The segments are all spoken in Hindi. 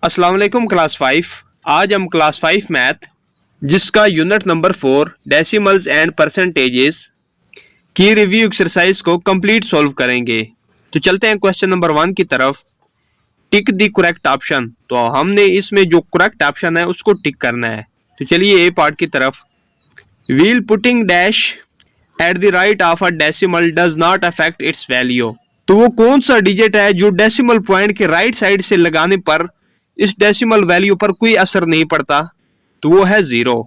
अस्सलाम वालेकुम क्लास 5। आज हम क्लास 5 मैथ जिसका unit number 4 decimals and percentages की रिव्यू एक्सरसाइज को कंप्लीट सॉल्व करेंगे। तो चलते हैं क्वेश्चन नंबर 1 की तरफ। Tick the correct option. तो हमने इसमें जो करेक्ट ऑप्शन है उसको टिक करना है। तो चलिए ए पार्ट की तरफ। Wheel putting dash at the right of a decimal does not affect it's value. तो वो कौन सा डिजिट है जो डेसिमल पॉइंट के राइट साइड से लगाने पर इस डेसिमल वैल्यू पर कोई असर नहीं पड़ता? तो वो है 0।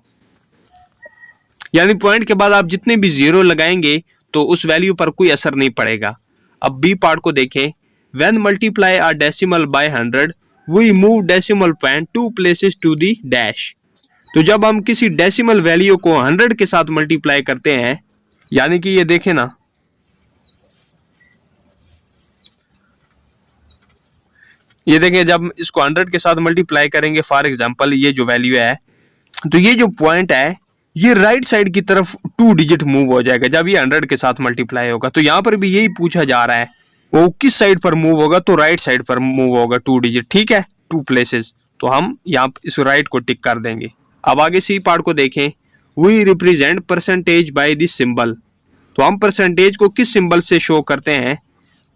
यानी पॉइंट के बाद आप जितने भी 0 लगाएंगे तो उस वैल्यू पर कोई असर नहीं पड़ेगा। अब बी पार्ट को देखें। When multiply a decimal by 100 we move decimal point 2 places to the dash. तो जब हम किसी डेसिमल वैल्यू को 100 के साथ मल्टीप्लाई करते हैं, यानी कि ये देखें ना, ये देखें जब इसको 100 के साथ मल्टीप्लाई करेंगे, फॉर एग्जांपल ये जो वैल्यू है, तो ये जो पॉइंट है ये राइट साइड की तरफ 2 डिजिट मूव हो जाएगा जब ये 100 के साथ मल्टीप्लाई होगा। तो यहाँ पर भी यही पूछा जा रहा है वो किस साइड पर मूव होगा, तो राइट साइड पर मूव होगा 2 डिजिट। ठीक है, 2 प्लेसेस। तो हम यहाँ इस राइट को टिक कर देंगे। अब आगे सी पार्ट को देखें। We represent percentage by this symbol. तो हम परसेंटेज को किस सिंबल से शो करते हैं?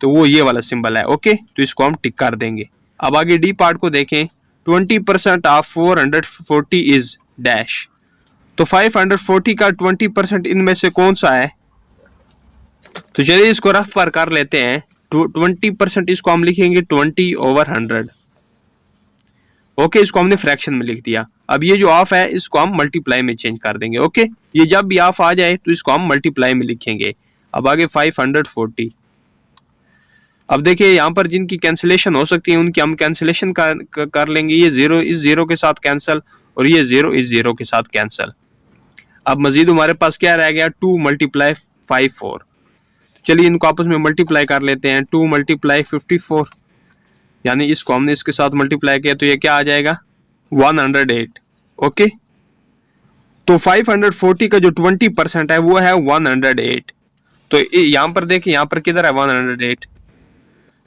तो वो ये वाला सिंबल है। ओके, तो इसको हम टिक कर देंगे। अब आगे डी पार्ट को देखें। 20% ऑफ 440 इज डैश। तो 540 का 20% इनमें से कौन सा है? तो चलिए इसको रफ पर कर लेते हैं। 20% इसको हम लिखेंगे 20/100। ओके, इसको हमने फ्रैक्शन में लिख दिया। अब ये जो ऑफ है इसको हम मल्टीप्लाई में चेंज कर देंगे। ओके, ये जब भी ऑफ आ जाए तो इसको हम मल्टीप्लाई में लिखेंगे। अब आगे 540। अब देखिए यहाँ पर जिनकी कैंसिलेशन हो सकती है उनकी हम कैंसिलेशन कर लेंगे। ये 0 इस 0 के साथ कैंसिल और ये 0 इस 0 के साथ कैंसिल। अब मजीद हमारे पास क्या रह गया? 2 × 5 4। चलिए इनको आपस में मल्टीप्लाई कर लेते हैं। 2 × 54, यानी इसको हमने इसके साथ मल्टीप्लाई किया तो ये क्या आ जाएगा? 108। ओके, तो 540 का जो 20% है वो है 108। तो यहाँ पर देखिए, यहाँ पर किधर है 108?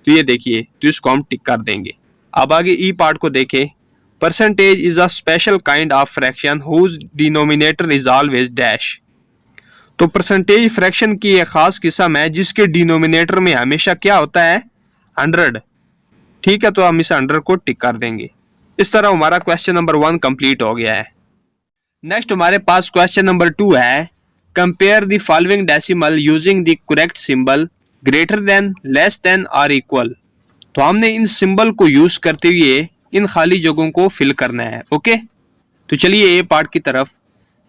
तो ये देखिए, तो इसको हम टिक कर देंगे। अब आगे ई पार्ट को देखें। Percentage is a special kind of fraction whose denominator is always dash. तो परसेंटेज फ्रैक्शन की एक खास किस्म है जिसके डिनोमिनेटर में हमेशा क्या होता है? 100। ठीक है, तो हम इस 100 को टिक कर देंगे। इस तरह हमारा क्वेश्चन नंबर 1 कंप्लीट हो गया है। नेक्स्ट हमारे पास क्वेश्चन नंबर 2 है। Compare the following decimal using the correct symbol greater than, less than और इक्वल। तो हमने इन सिंबल को यूज करते हुए इन खाली जगहों को फिल करना है। ओके, तो चलिए ए पार्ट की तरफ।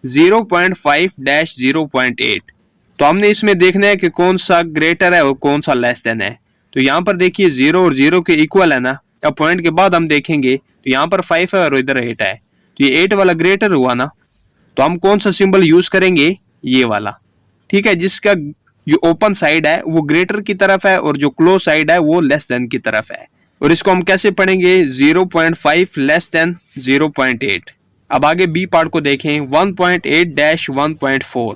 0.5-0.8। तो हमने इसमें देखना है कि कौन सा ग्रेटर है और कौन सा लेस देन है। तो यहाँ पर देखिए 0 और 0 के इक्वल है ना। अब पॉइंट के बाद हम देखेंगे तो यहाँ पर 5 है और इधर 8 है, तो ये 8 वाला ग्रेटर हुआ ना। तो हम कौन सा सिंबल यूज करेंगे? ये वाला। ठीक है, जिसका जो ओपन साइड है वो ग्रेटर की तरफ है और जो क्लोज साइड है वो लेस देन की तरफ है। और इसको हम कैसे पढ़ेंगे? 0.5 लेस देन 0.8। अब आगे बी पार्ट को देखें। 1.8-1.4।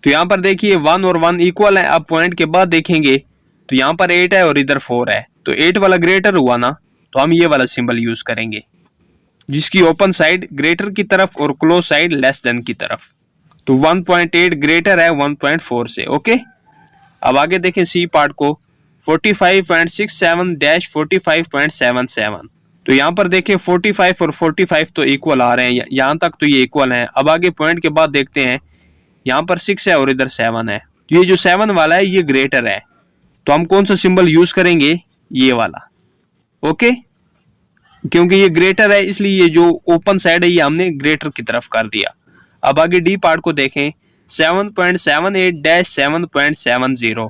तो यहाँ पर देखिए 1 और 1 इक्वल है। अब पॉइंट के बाद देखेंगे तो यहाँ पर 8 है और इधर 4 है, तो 8 वाला ग्रेटर हुआ ना। तो हम ये वाला सिंबल यूज करेंगे जिसकी ओपन साइड ग्रेटर की तरफ और क्लोज साइड लेस देन की तरफ। तो 1.8 ग्रेटर है 1.4 से। ओके, अब आगे देखें सी पार्ट को। 45.67-45.77। तो यहाँ पर देखें 45 और 45 तो इक्वल आ रहे हैं, यहाँ तक तो ये इक्वल हैं। अब आगे पॉइंट के बाद देखते हैं, यहाँ पर 6 है और इधर 7 है, तो ये जो 7 वाला है ये ग्रेटर है। तो हम कौन सा सिंबल यूज करेंगे? ये वाला। ओके, क्योंकि ये ग्रेटर है इसलिए ये जो ओपन साइड है ये हमने ग्रेटर की तरफ कर दिया। अब आगे डी पार्ट को देखें। 7.78-7.70।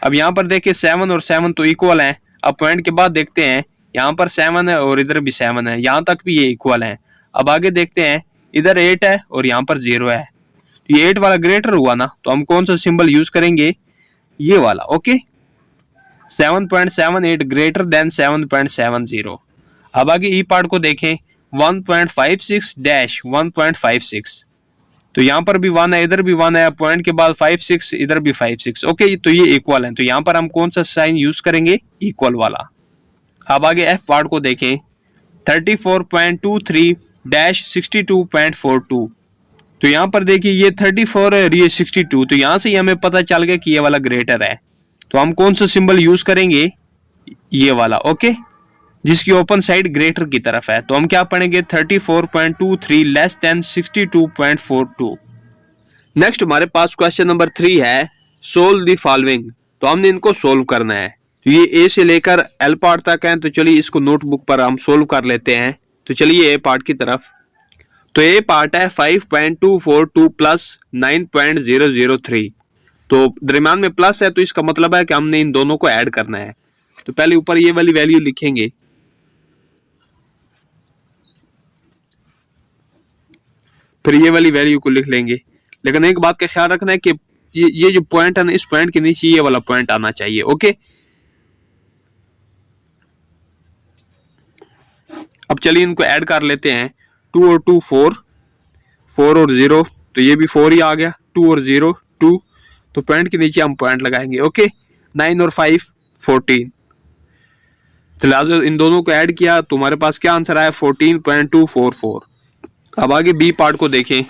अब यहाँ पर देखिए 7 और 7 तो इक्वल हैं। अब पॉइंट के बाद देखते हैं, यहाँ पर 7 है और इधर भी 7 है, यहाँ तक भी ये इक्वल हैं। अब आगे देखते हैं, इधर 8 है और यहाँ पर 0 है, तो ये 8 वाला ग्रेटर हुआ ना। तो हम कौन सा सिंबल यूज करेंगे? ये वाला। Okay, 7.78 greater than 7.70। अब आगे ई पार्ट को देखें। 1.56-1.56। तो यहाँ पर भी 1 है, इधर भी 1 है, पॉइंट के बाद 5 6, इधर भी 5 6। ओके, तो ये इक्वल है, तो यहाँ पर हम कौन सा साइन यूज करेंगे? इक्वल वाला। अब आगे एफ पार्ट को देखें। 34.23-62.42। तो यहाँ पर देखिए ये 34 है और ये 62, तो यहाँ से ही हमें पता चल गया कि ये वाला ग्रेटर है। तो हम कौन सा सिंबल यूज करेंगे, ये वाला, ओके, जिसकी ओपन साइड ग्रेटर की तरफ है। तो हम क्या पढ़ेंगे 34.23 लेस देन 62.42। नेक्स्ट हमारे पास क्वेश्चन नंबर 3 है, सोल्व द फॉलोइंग। तो हमने इनको सोल्व करना है। तो ये ए से लेकर एल पार्ट तक है, तो चलिए इसको नोटबुक पर हम सोल्व कर लेते हैं। तो चलिए ए पार्ट की तरफ। तो ए पार्ट है 5.242 प्लस 9.003। तो दरम्यान में प्लस है, तो इसका मतलब है कि हमने इन दोनों को ऐड करना है। तो पहले ऊपर ये वाली वैल्यू लिखेंगे, फिर ये वाली वैल्यू को लिख लेंगे। लेकिन एक बात का ख्याल रखना है कि ये जो पॉइंट है ना, इस पॉइंट के नीचे ये वाला पॉइंट आना चाहिए, ओके। अब चलिए इनको ऐड कर लेते हैं। 2 और 2 4, 4 और 0, तो ये भी 4 ही आ गया। 2 और 0 2, तो पॉइंट के नीचे हम पॉइंट लगाएंगे, ओके। 9 और 5 14, तो लिहाजा इन दोनों को ऐड किया तो हमारे पास क्या आंसर आया 14.244। अब आगे बी पार्ट को देखें।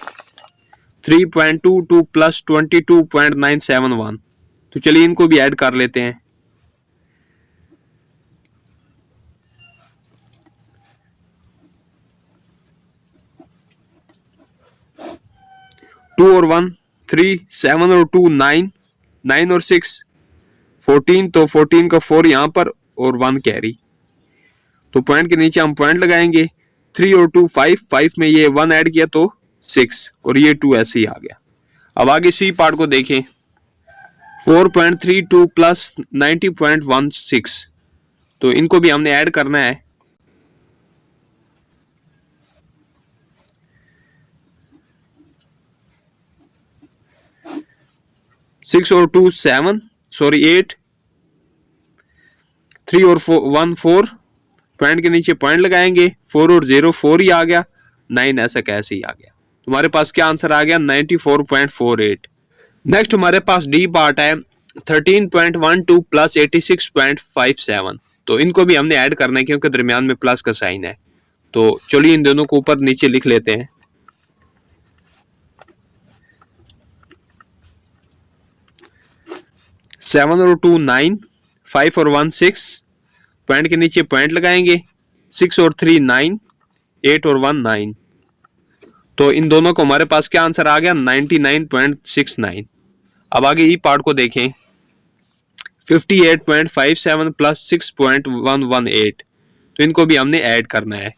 3.22 प्लस 22.971। तो चलिए इनको भी ऐड कर लेते हैं। टू और 1 3, 7 और 2 9, 9 और 6 14, तो 14 का 4 यहाँ पर और 1 कैरी। तो पॉइंट के नीचे हम पॉइंट लगाएंगे। 3 और 2 5, 5 में ये 1 ऐड किया तो 6 और ये 2 ऐसे ही आ गया। अब आगे सी पार्ट को देखें। 4.32 प्लस 90.16, तो इनको भी हमने ऐड करना है। सिक्स और 2 7, सॉरी 8, 3 और 1 4, पॉइंट के नीचे पॉइंट लगाएंगे। 4 और 0 4 ही आ गया। 9 ऐसा कैसे ही आ गया। तुम्हारे पास क्या आंसर आ गया 94.48। नेक्स्ट हमारे पास डी पार्ट है 13.12 प्लस 86.57। तो इनको भी हमने ऐड करना है क्योंकि दरमियान में प्लस का साइन है। तो चलिए इन दोनों को ऊपर नीचे लिख लेते हैं। सेवन और 2 9, 5 और 1 6, पॉइंट के नीचे पॉइंट लगाएंगे। 6 और 3 9, 8 और 1 9, तो इन दोनों को हमारे पास क्या आंसर आ गया 99.69। अब आगे ई पार्ट को देखें। 58.57 प्लस 6.118, तो इनको भी हमने ऐड करना है।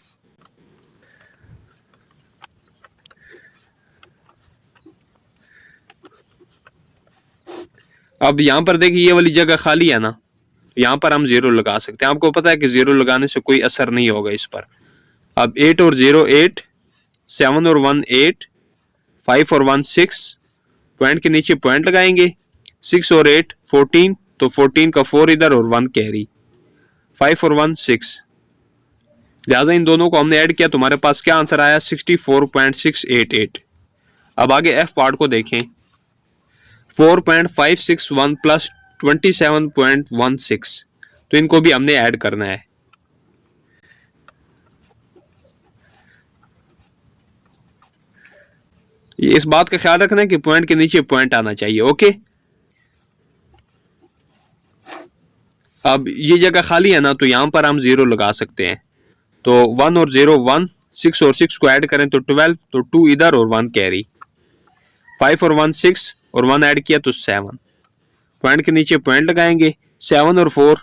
अब यहां पर देखिए ये वाली जगह खाली है ना, यहां पर हम 0 लगा सकते हैं। आपको पता है कि 0 लगाने से कोई असर नहीं होगा इस पर। अब 8 और 0 8, 7 और 1 8, 5 और 1 6, पॉइंट के नीचे पॉइंट लगाएंगे। 6 और 8 14, तो 14 का 4 इधर और 1 कैरी। 5 और 1 6, लिहाजा इन दोनों को हमने ऐड किया। तुम्हारे पास क्या आंसर आया 64.688। अब आगे एफ पार्ट को देखें। 4.561 प्लस 27.16, तो इनको भी हमने ऐड करना है। ये इस बात का ख्याल रखना है कि पॉइंट के नीचे पॉइंट आना चाहिए, ओके। अब ये जगह खाली है ना, तो यहां पर हम 0 लगा सकते हैं। तो 1 और 0 1, 6 और 6 को ऐड करें तो 12, तो 2 इधर और 1 कैरी। 5 और 1 6 और 1 ऐड किया तो 7, पॉइंट के नीचे पॉइंट लगाएंगे। 7 और 4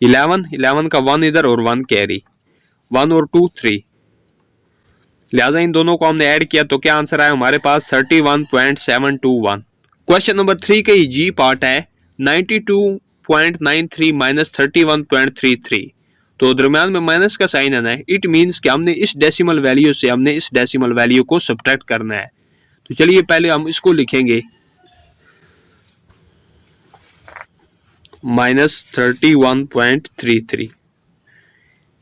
11, 11 का 1 इधर और 1 कैरी। 1 और 2 3, लिहाजा इन दोनों को हमने ऐड किया तो क्या आंसर आया हमारे पास 31.721। क्वेश्चन नंबर 3 का जी पार्ट है 92.93 माइनस 31.33। तो दरम्यान में माइनस का साइन आना है। इट मीन्स कि हमने इस डेसिमल वैल्यू से हमने इस डेसिमल वैल्यू को सब्ट्रैक्ट करना है। तो चलिए पहले हम इसको लिखेंगे माइनस 31.33।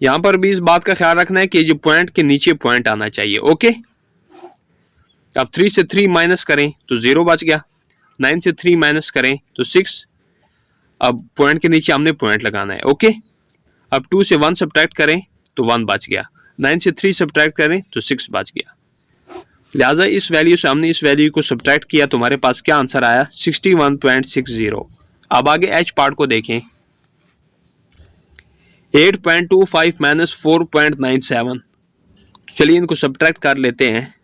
यहां पर भी इस बात का ख्याल रखना है कि जो पॉइंट के नीचे पॉइंट आना चाहिए, ओके। अब 3 से 3 माइनस करें तो 0 बच गया। 9 से 3 माइनस करें तो 6। अब पॉइंट के नीचे हमने पॉइंट लगाना है, ओके। अब 2 से 1 सब्ट्रैक्ट करें तो 1 बच गया, 9 से 3 सब्ट्रैक्ट करें तो 6 बच गया। लिहाजा इस वैल्यू से हमने इस वैल्यू को सब्ट्रैक्ट किया तो हमारे पास क्या आंसर आया 61.60। अब आगे एच पार्ट को देखें, 8.25 माइनस 4.97। चलिए इनको सब्ट्रैक्ट कर लेते हैं।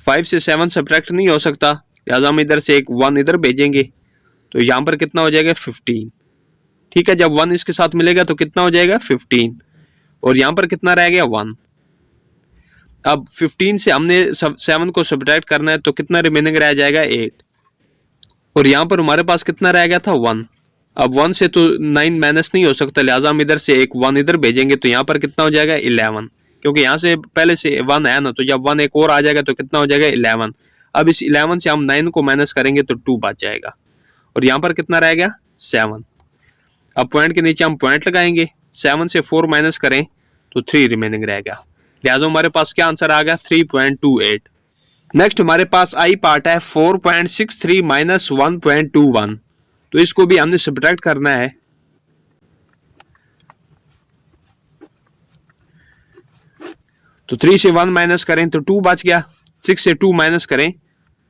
फाइव से 7 सब्ट्रैक्ट नहीं हो सकता, लिहाजा हम इधर से एक 1 इधर भेजेंगे तो यहाँ पर कितना हो जाएगा 15। ठीक है, जब 1 इसके साथ मिलेगा तो कितना हो जाएगा 15, और यहाँ पर कितना रह गया 1। अब 15 से हमने 7 को सब्ट्रैक्ट करना है तो कितना रिमेनिंग रह जाएगा 8, और यहाँ पर हमारे पास कितना रह गया था 1। अब 1 से तो 9 माइनस नहीं हो सकता, लिहाजा हम इधर से एक 1 इधर भेजेंगे तो यहाँ पर कितना हो जाएगा 11, क्योंकि यहाँ से पहले से 1 है ना, तो जब 1 एक और आ जाएगा तो कितना हो जाएगा 11। अब इस 11 से हम 9 को माइनस करेंगे तो 2 बच जाएगा, और यहाँ पर कितना रह गया 7। अब पॉइंट के नीचे हम पॉइंट लगाएंगे, 7 से 4 माइनस करें तो 3 रिमेनिंग रह गया, लिहाजा हमारे पास क्या आंसर आ गया 3.28। नेक्स्ट हमारे पास आई पार्ट है 4.63 माइनस 1.21, तो इसको भी हमने सब्ट्रैक्ट करना है। तो 3 से 1 माइनस करें तो 2 बच गया, 6 से 2 माइनस करें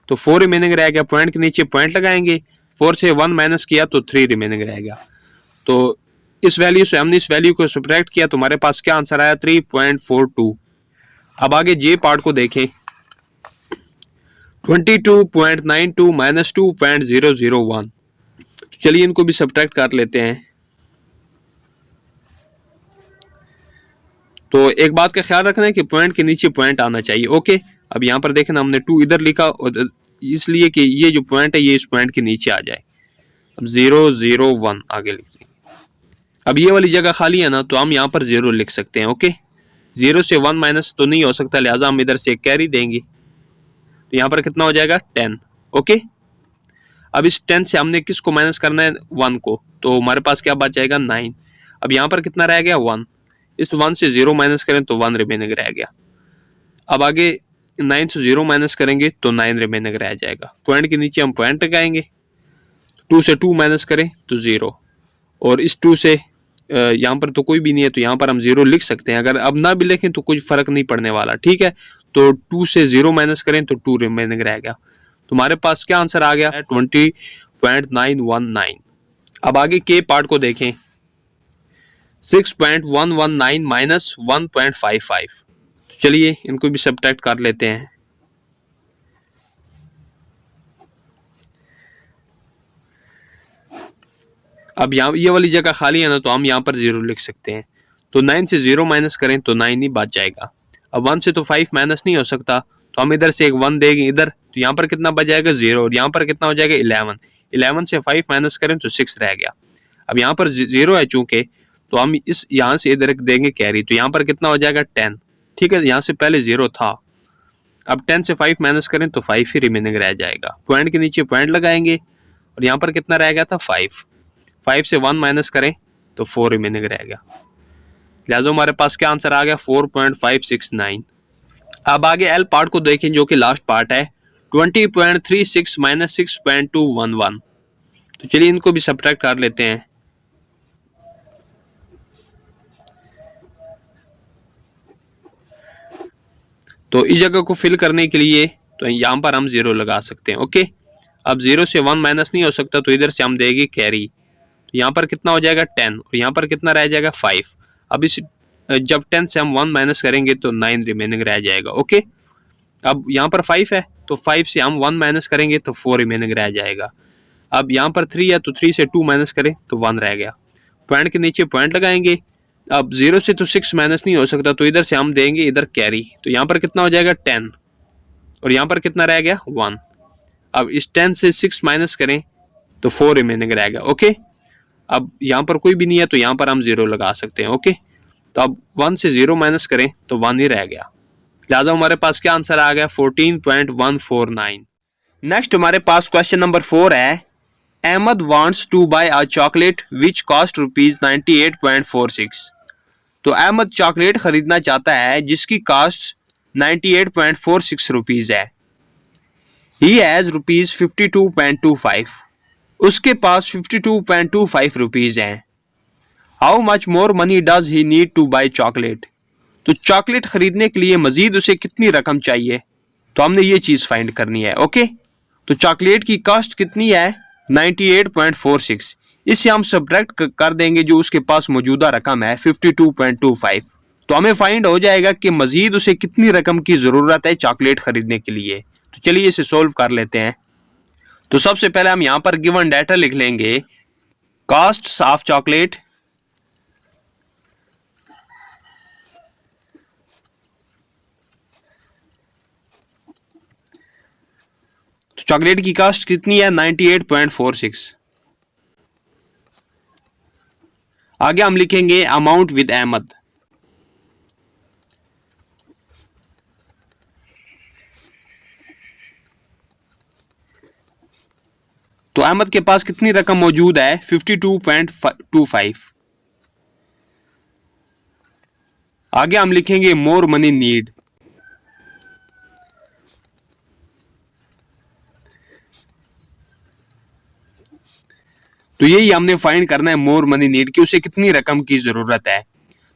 तो 4 रिमेनिंग रह गया, पॉइंट के नीचे पॉइंट लगाएंगे, 4 से 1 माइनस किया तो 3 रिमेनिंग रह गया। तो इस वैल्यू से हमने इस वैल्यू को सब्ट्रैक्ट किया तो हमारे पास क्या आंसर आया 3.42। अब आगे जे पार्ट को देखें, 22.92 माइनस 2.001। चलिए इनको भी सब्ट्रैक्ट कर लेते हैं। तो एक बात का ख्याल रखना है कि पॉइंट के नीचे पॉइंट आना चाहिए। ओके, अब यहाँ पर देखें हमने 2 इधर लिखा, और इसलिए कि ये जो पॉइंट है ये इस पॉइंट के नीचे आ जाए। अब 001 आगे लिख लेंगे। अब ये वाली जगह खाली है ना, तो हम यहाँ पर 0 लिख सकते हैं। ओके, 0 से 1 माइनस तो नहीं हो सकता, लिहाजा हम इधर से एक कैरी देंगे, तो यहाँ पर कितना हो जाएगा 10। ओके, अब इस 10 से हमने किसको माइनस करना है 1 को, तो हमारे पास क्या बच जाएगा 9। अब यहाँ पर कितना रह गया 1, इस 1 से 0 माइनस करें तो 1 रिमेनिंग रह गया। अब आगे 9 से 0 माइनस करेंगे तो 9 रिमेनिंग रह जाएगा, पॉइंट के नीचे हम पॉइंट लगाएंगे, 2 से 2 माइनस करें तो 0, और इस 2 से यहाँ पर तो कोई भी नहीं है तो यहाँ पर हम 0 लिख सकते हैं। अगर अब ना भी लिखें तो कुछ फर्क नहीं पड़ने वाला। ठीक है, तो 2 से 0 माइनस करें तो 2 रिमेनिंग रह गया, तो हमारे पास क्या आंसर आ गया 20.919। अब आगे के पार्ट को देखें, 6.119 माइनस 1.55। तो चलिए इनको भी सब्ट्रैक्ट कर लेते हैं। अब यहाँ ये वाली जगह खाली है ना, तो हम यहाँ पर 0 लिख सकते हैं, तो 9 से 0 माइनस करें तो 9 ही बच जाएगा। अब 1 से तो 5 माइनस नहीं हो सकता, तो हम इधर से एक 1 देंगे इधर, तो यहाँ पर कितना बच जाएगा 0, और यहाँ पर कितना हो जाएगा 11। 11 से 5 माइनस करें तो 6 रह गया। अब यहाँ पर 0 है चूंकि, तो हम इस यहाँ से इधर देंगे कैरी, तो यहाँ पर कितना हो जाएगा 10। ठीक है, यहाँ से पहले 0 था, अब 10 से 5 माइनस करें तो 5 ही रिमेनिंग रह जाएगा, पॉइंट के नीचे पॉइंट लगाएंगे, और यहाँ पर कितना रह गया था 5 से 1 माइनस करें तो 4 रिमेनिंग रह गया, लिहाजा हमारे पास क्या आंसर आ गया 4.569। अब आगे एल पार्ट को देखें जो कि लास्ट पार्ट है, 20.36 माइनस 6.211। तो चलिए इनको भी सब्ट्रैक्ट कर लेते हैं। तो इस जगह को फिल करने के लिए तो यहाँ पर हम 0 लगा सकते हैं। ओके, अब 0 से 1 माइनस नहीं हो सकता, तो इधर से हम देंगे कैरी, तो यहाँ पर कितना हो जाएगा 10, और यहाँ पर कितना रह जाएगा 5। अब इस जब 10 से हम 1 माइनस करेंगे तो 9 रिमेनिंग रह जाएगा। ओके, अब यहाँ पर 5 है तो 5 से हम 1 माइनस करेंगे तो 4 रिमेनिंग रह जाएगा। अब यहाँ पर 3 है तो 3 से 2 माइनस करें तो 1 रह गया, पॉइंट के नीचे पॉइंट लगाएंगे। अब 0 से तो 6 माइनस नहीं हो सकता, तो इधर से हम देंगे इधर कैरी, तो यहाँ पर कितना हो जाएगा 10, और यहाँ पर कितना रह गया 1। अब इस 10 से 6 माइनस करें तो 4 रिमेनिंग रह गया। ओके, अब यहाँ पर कोई भी नहीं है तो यहाँ पर हम 0 लगा सकते हैं। ओके, तो अब 1 से 0 माइनस करें तो 1 ही रह गया, लिहाजा हमारे पास क्या आंसर आ गया 14.149। नेक्स्ट हमारे पास क्वेश्चन नंबर 4 है, Ahmed wants to buy a chocolate which cost ₹98.46। तो अहमद चॉकलेट खरीदना चाहता है जिसकी कॉस्ट 98.46 रुपीज है। He has ₹52.25। उसके पास 52.25 रुपीज हैं। How much more money does he need two by chocolate? तो चॉकलेट खरीदने के लिए मजीद उसे कितनी रकम चाहिए, तो हमने ये चीज फाइंड करनी है। ओके, तो चॉकलेट की कॉस्ट कितनी है 98.46, इससे हम सब्ट्रैक्ट कर देंगे जो उसके पास मौजूदा रकम है 52.25, तो हमें फाइंड हो जाएगा कि मजीद उसे कितनी रकम की जरूरत है चॉकलेट खरीदने के लिए। तो चलिए इसे सोल्व कर लेते हैं। तो सबसे पहले हम यहां पर गिवन डाटा लिख लेंगे, कॉस्ट ऑफ चॉकलेट चॉकलेट की कॉस्ट कितनी है 98.46। आगे हम लिखेंगे अमाउंट विद अहमद। तो अहमद के पास कितनी रकम मौजूद है 52.25। आगे हम लिखेंगे मोर मनी नीड। तो यही हमने फाइंड करना है मोर मनी नीड कि उसे कितनी रकम की जरूरत है।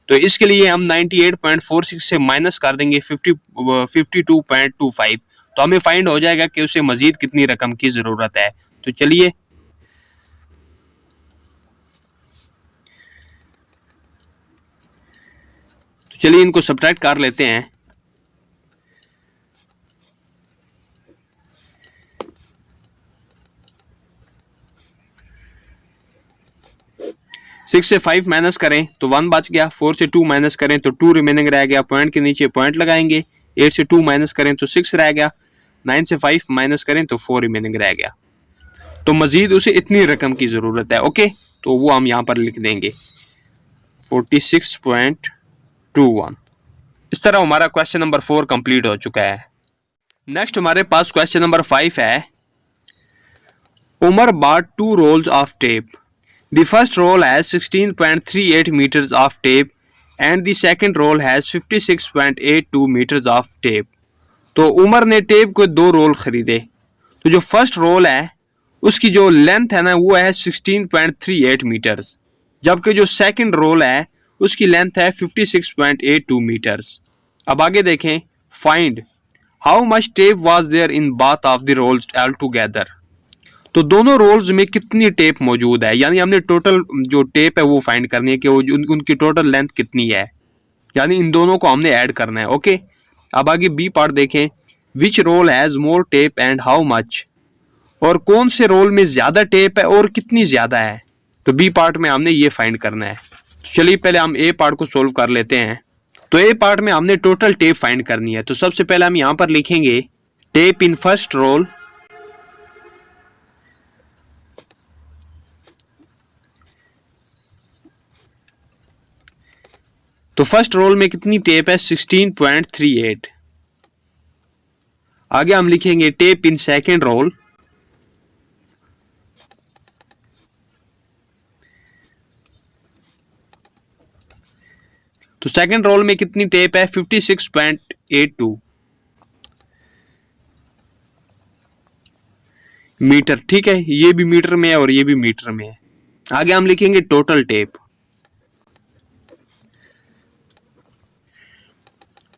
तो इसके लिए हम 98.46 से माइनस कर देंगे 52.25, तो हमें फाइंड हो जाएगा कि उसे मजीद कितनी रकम की जरूरत है। तो चलिए इनको सब्ट्रैक्ट कर लेते हैं। सिक्स से 5 माइनस करें तो 1 बच गया, 4 से 2 माइनस करें तो 2 रिमेनिंग रह गया, पॉइंट के नीचे पॉइंट लगाएंगे, 8 से 2 माइनस करें तो 6 रह गया, 9 से 5 माइनस करें तो 4 रिमेनिंग रह गया। तो मजीद उसे इतनी रकम की जरूरत है। ओके, तो वो हम यहां पर लिख देंगे 46.21। इस तरह हमारा क्वेश्चन नंबर 4 कंप्लीट हो चुका है। नेक्स्ट हमारे पास क्वेश्चन नंबर 5 है, Umar bought 2 rolls of tape. The first roll has 16.38 meters of tape and the second roll has 56.82 meters of tape. तो उमर ने टेप को 2 रोल खरीदे। तो जो फर्स्ट रोल है उसकी जो लेंथ है ना वो है 16.38 मीटर्स, जबकि जो सेकंड रोल है उसकी लेंथ है 56.82 मीटर्स। अब आगे देखें, find how much tape was there in both of the rolls all together. तो दोनों रोल्स में कितनी टेप मौजूद है, यानी हमने टोटल जो टेप है वो फाइंड करनी है कि वो उनकी टोटल लेंथ कितनी है, यानी इन दोनों को हमने ऐड करना है। ओके, अब आगे बी पार्ट देखें, which roll has more tape and how much, और कौन से रोल में ज्यादा टेप है और कितनी ज्यादा है। तो बी पार्ट में हमने ये फाइंड करना है। तो चलिए पहले हम ए पार्ट को सोल्व कर लेते हैं। तो ए पार्ट में हमने टोटल टेप फाइंड करनी है। तो सबसे पहले हम यहां पर लिखेंगे टेप इन फर्स्ट रोल, तो फर्स्ट रोल में कितनी टेप है 16.38। आगे हम लिखेंगे टेप इन सेकेंड रोल, तो सेकेंड रोल में कितनी टेप है 56.82 मीटर। ठीक है, ये भी मीटर में है और ये भी मीटर में है। आगे हम लिखेंगे टोटल टेप,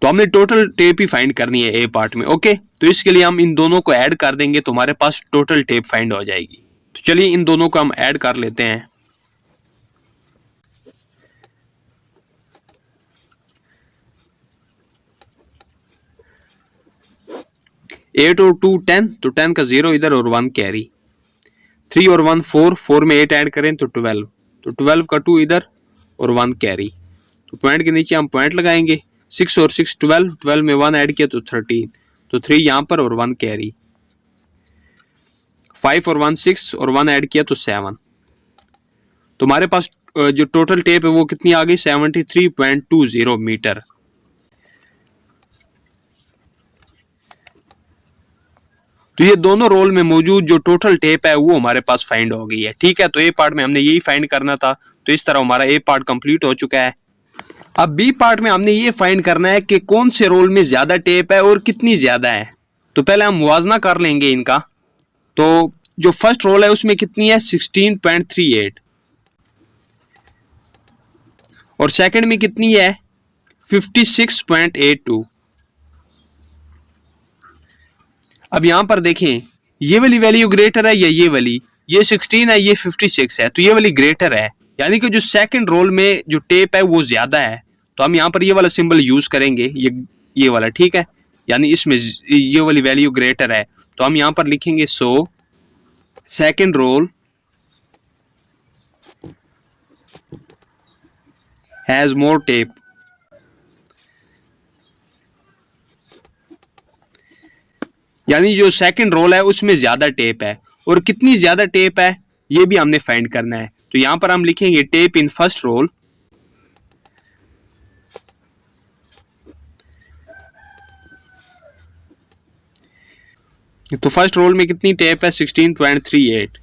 तो हमने टोटल टेप ही फाइंड करनी है ए पार्ट में। ओके, तो इसके लिए हम इन दोनों को ऐड कर देंगे तो हमारे पास टोटल टेप फाइंड हो जाएगी। तो चलिए इन दोनों को हम ऐड कर लेते हैं। एट और 2 10, तो 10 का 0 इधर और 1 कैरी, 3 और 1 4, 4 में 8 ऐड करें तो 12, तो 12 का 2 इधर और 1 कैरी, तो पॉइंट के नीचे हम पॉइंट लगाएंगे, 6 और 6 12, 12 में 1 ऐड किया तो 13, तो 3 यहां पर और 1 कैरी, 5 और 1 6 और 1 ऐड किया तो 7। तो हमारे पास जो टोटल टेप है वो कितनी आ गई 73.20 मीटर। तो ये दोनों रोल में मौजूद जो टोटल टेप है वो हमारे पास फाइंड हो गई है। ठीक है, तो ए पार्ट में हमने यही फाइंड करना था। तो इस तरह हमारा ए पार्ट कंप्लीट हो चुका है। अब बी पार्ट में हमने ये फाइंड करना है कि कौन से रोल में ज्यादा टेप है और कितनी ज्यादा है। तो पहले हम मुवाजना कर लेंगे इनका। तो जो फर्स्ट रोल है उसमें कितनी है 16.38 और सेकंड में कितनी है 56.82। अब यहां पर देखें ये वाली वैल्यू ग्रेटर है या ये वाली, ये 16 है ये 56 है, तो ये वाली ग्रेटर है, यानी कि जो सेकंड रोल में जो टेप है वो ज्यादा है, तो हम यहाँ पर ये वाला सिंबल यूज करेंगे, ये वाला, ठीक है, यानी इसमें ये वाली वैल्यू ग्रेटर है, तो हम यहाँ पर लिखेंगे so second roll has more tape. यानी जो सेकंड रोल है उसमें ज्यादा टेप है, और कितनी ज्यादा टेप है ये भी हमने फाइंड करना है, तो यहां पर हम लिखेंगे टेप इन फर्स्ट रोल तो फर्स्ट रोल में कितनी टेप है 16.38।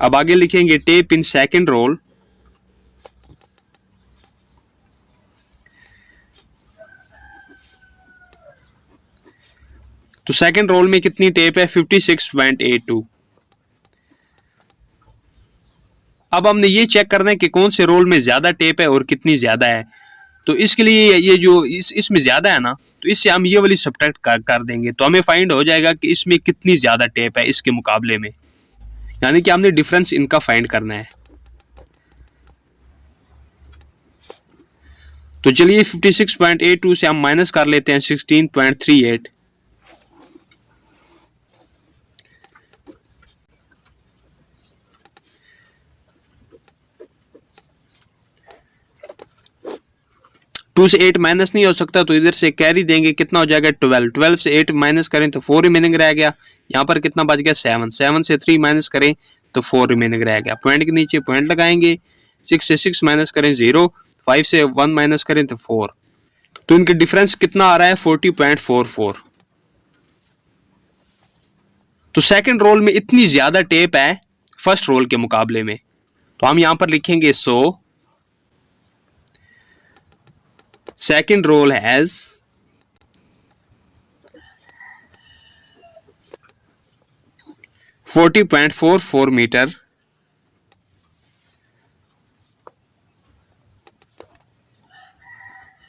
अब आगे लिखेंगे टेप इन सेकंड रोल तो सेकंड रोल में कितनी टेप है 56.82। अब हमने ये चेक करना है कि कौन से रोल में ज्यादा टेप है और कितनी ज्यादा है, तो इसके लिए ये जो इसमें ज्यादा है ना, तो इससे हम ये वाली सब्ट्रैक्ट कर देंगे, तो हमें फाइंड हो जाएगा कि इसमें कितनी ज्यादा टेप है इसके मुकाबले में, यानी कि हमने डिफरेंस इनका फाइंड करना है। तो चलिए 56.82 से हम माइनस कर लेते हैं 16.38। टू से 8 माइनस नहीं हो सकता, तो इधर से कैरी देंगे, कितना हो जाएगा 12। 12 से 8 माइनस करें तो 4 रिमेनिंग रह गया, यहाँ पर कितना बच गया 7। 7 से 3 माइनस करें तो 4 रिमेनिंग रह गया, पॉइंट के नीचे पॉइंट लगाएंगे। 6 से 6 माइनस करें 0, 5 से 1 माइनस करें तो 4, तो इनके डिफरेंस कितना आ रहा है 40.44। तो सेकंड रोल में इतनी ज्यादा टेप है फर्स्ट रोल के मुकाबले में, तो हम यहां पर लिखेंगे सो second roll has .44 meter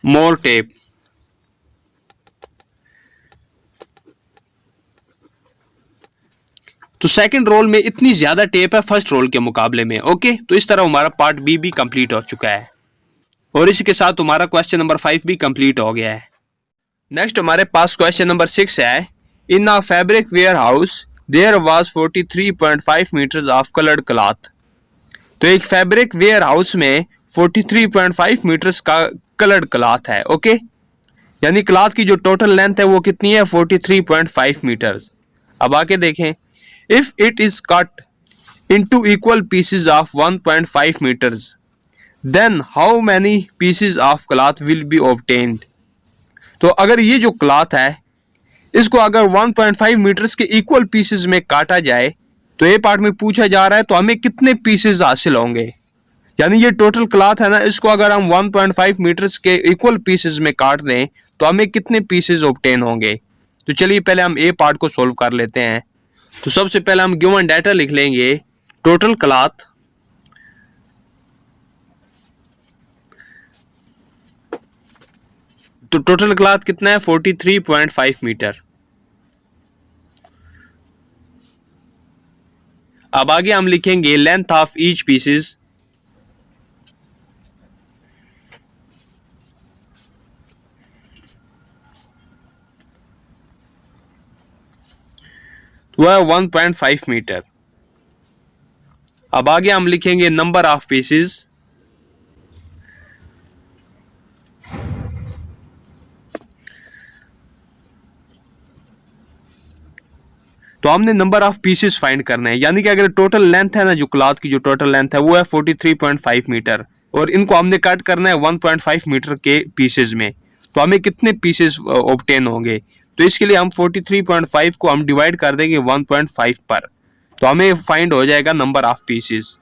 more tape। तो सेकंड रोल में इतनी ज्यादा टेप है फर्स्ट रोल के मुकाबले में। ओके, तो इस तरह हमारा पार्ट बी भी कंप्लीट हो चुका है और इसी के साथ हमारा क्वेश्चन नंबर 5 भी कंप्लीट हो गया है। नेक्स्ट हमारे पास क्वेश्चन नंबर 6 है। In a fabric warehouse there was 43.5 metres of coloured cloth. तो एक फैब्रिक वेयर हाउस में 43.5 मीटर्स का कलर्ड क्लॉथ है। ओके, यानी क्लॉथ की जो टोटल लेंथ है वो कितनी है 43.5 मीटर्स। अब आके देखें, if it is cut into equal pieces of 1.5 metres then how many pieces of cloth will be obtained. तो अगर ये जो क्लॉथ है इसको अगर 1.5 मीटर्स के इक्वल पीसेस में काटा जाए, तो ये पार्ट में पूछा जा रहा है तो हमें कितने पीसेस हासिल होंगे। यानी ये टोटल क्लॉथ है ना, इसको अगर हम 1.5 मीटर्स के इक्वल पीसेस में काट दें तो हमें कितने पीसेस ऑब्टेन होंगे। तो चलिए पहले हम ए पार्ट को सोल्व कर लेते हैं। तो सबसे पहले हम गिवन डाटा लिख लेंगे, टोटल क्लॉथ तो टोटल क्लॉथ कितना है 43.5 मीटर। अब आगे हम लिखेंगे लेंथ ऑफ ईच पीसेस वह 1.5 मीटर। अब आगे हम लिखेंगे नंबर ऑफ पीसेस तो हमने नंबर ऑफ पीसेस फाइंड करना है, यानी कि अगर टोटल लेंथ है ना, जो क्लॉथ की जो टोटल लेंथ है वो है 43.5 मीटर और इनको हमने कट करना है 1.5 मीटर के पीसेस में, तो हमें कितने पीसेस ऑब्टेन होंगे। तो इसके लिए हम 43.5 को हम डिवाइड कर देंगे 1.5 पर, तो हमें फाइंड हो जाएगा नंबर ऑफ पीसेस।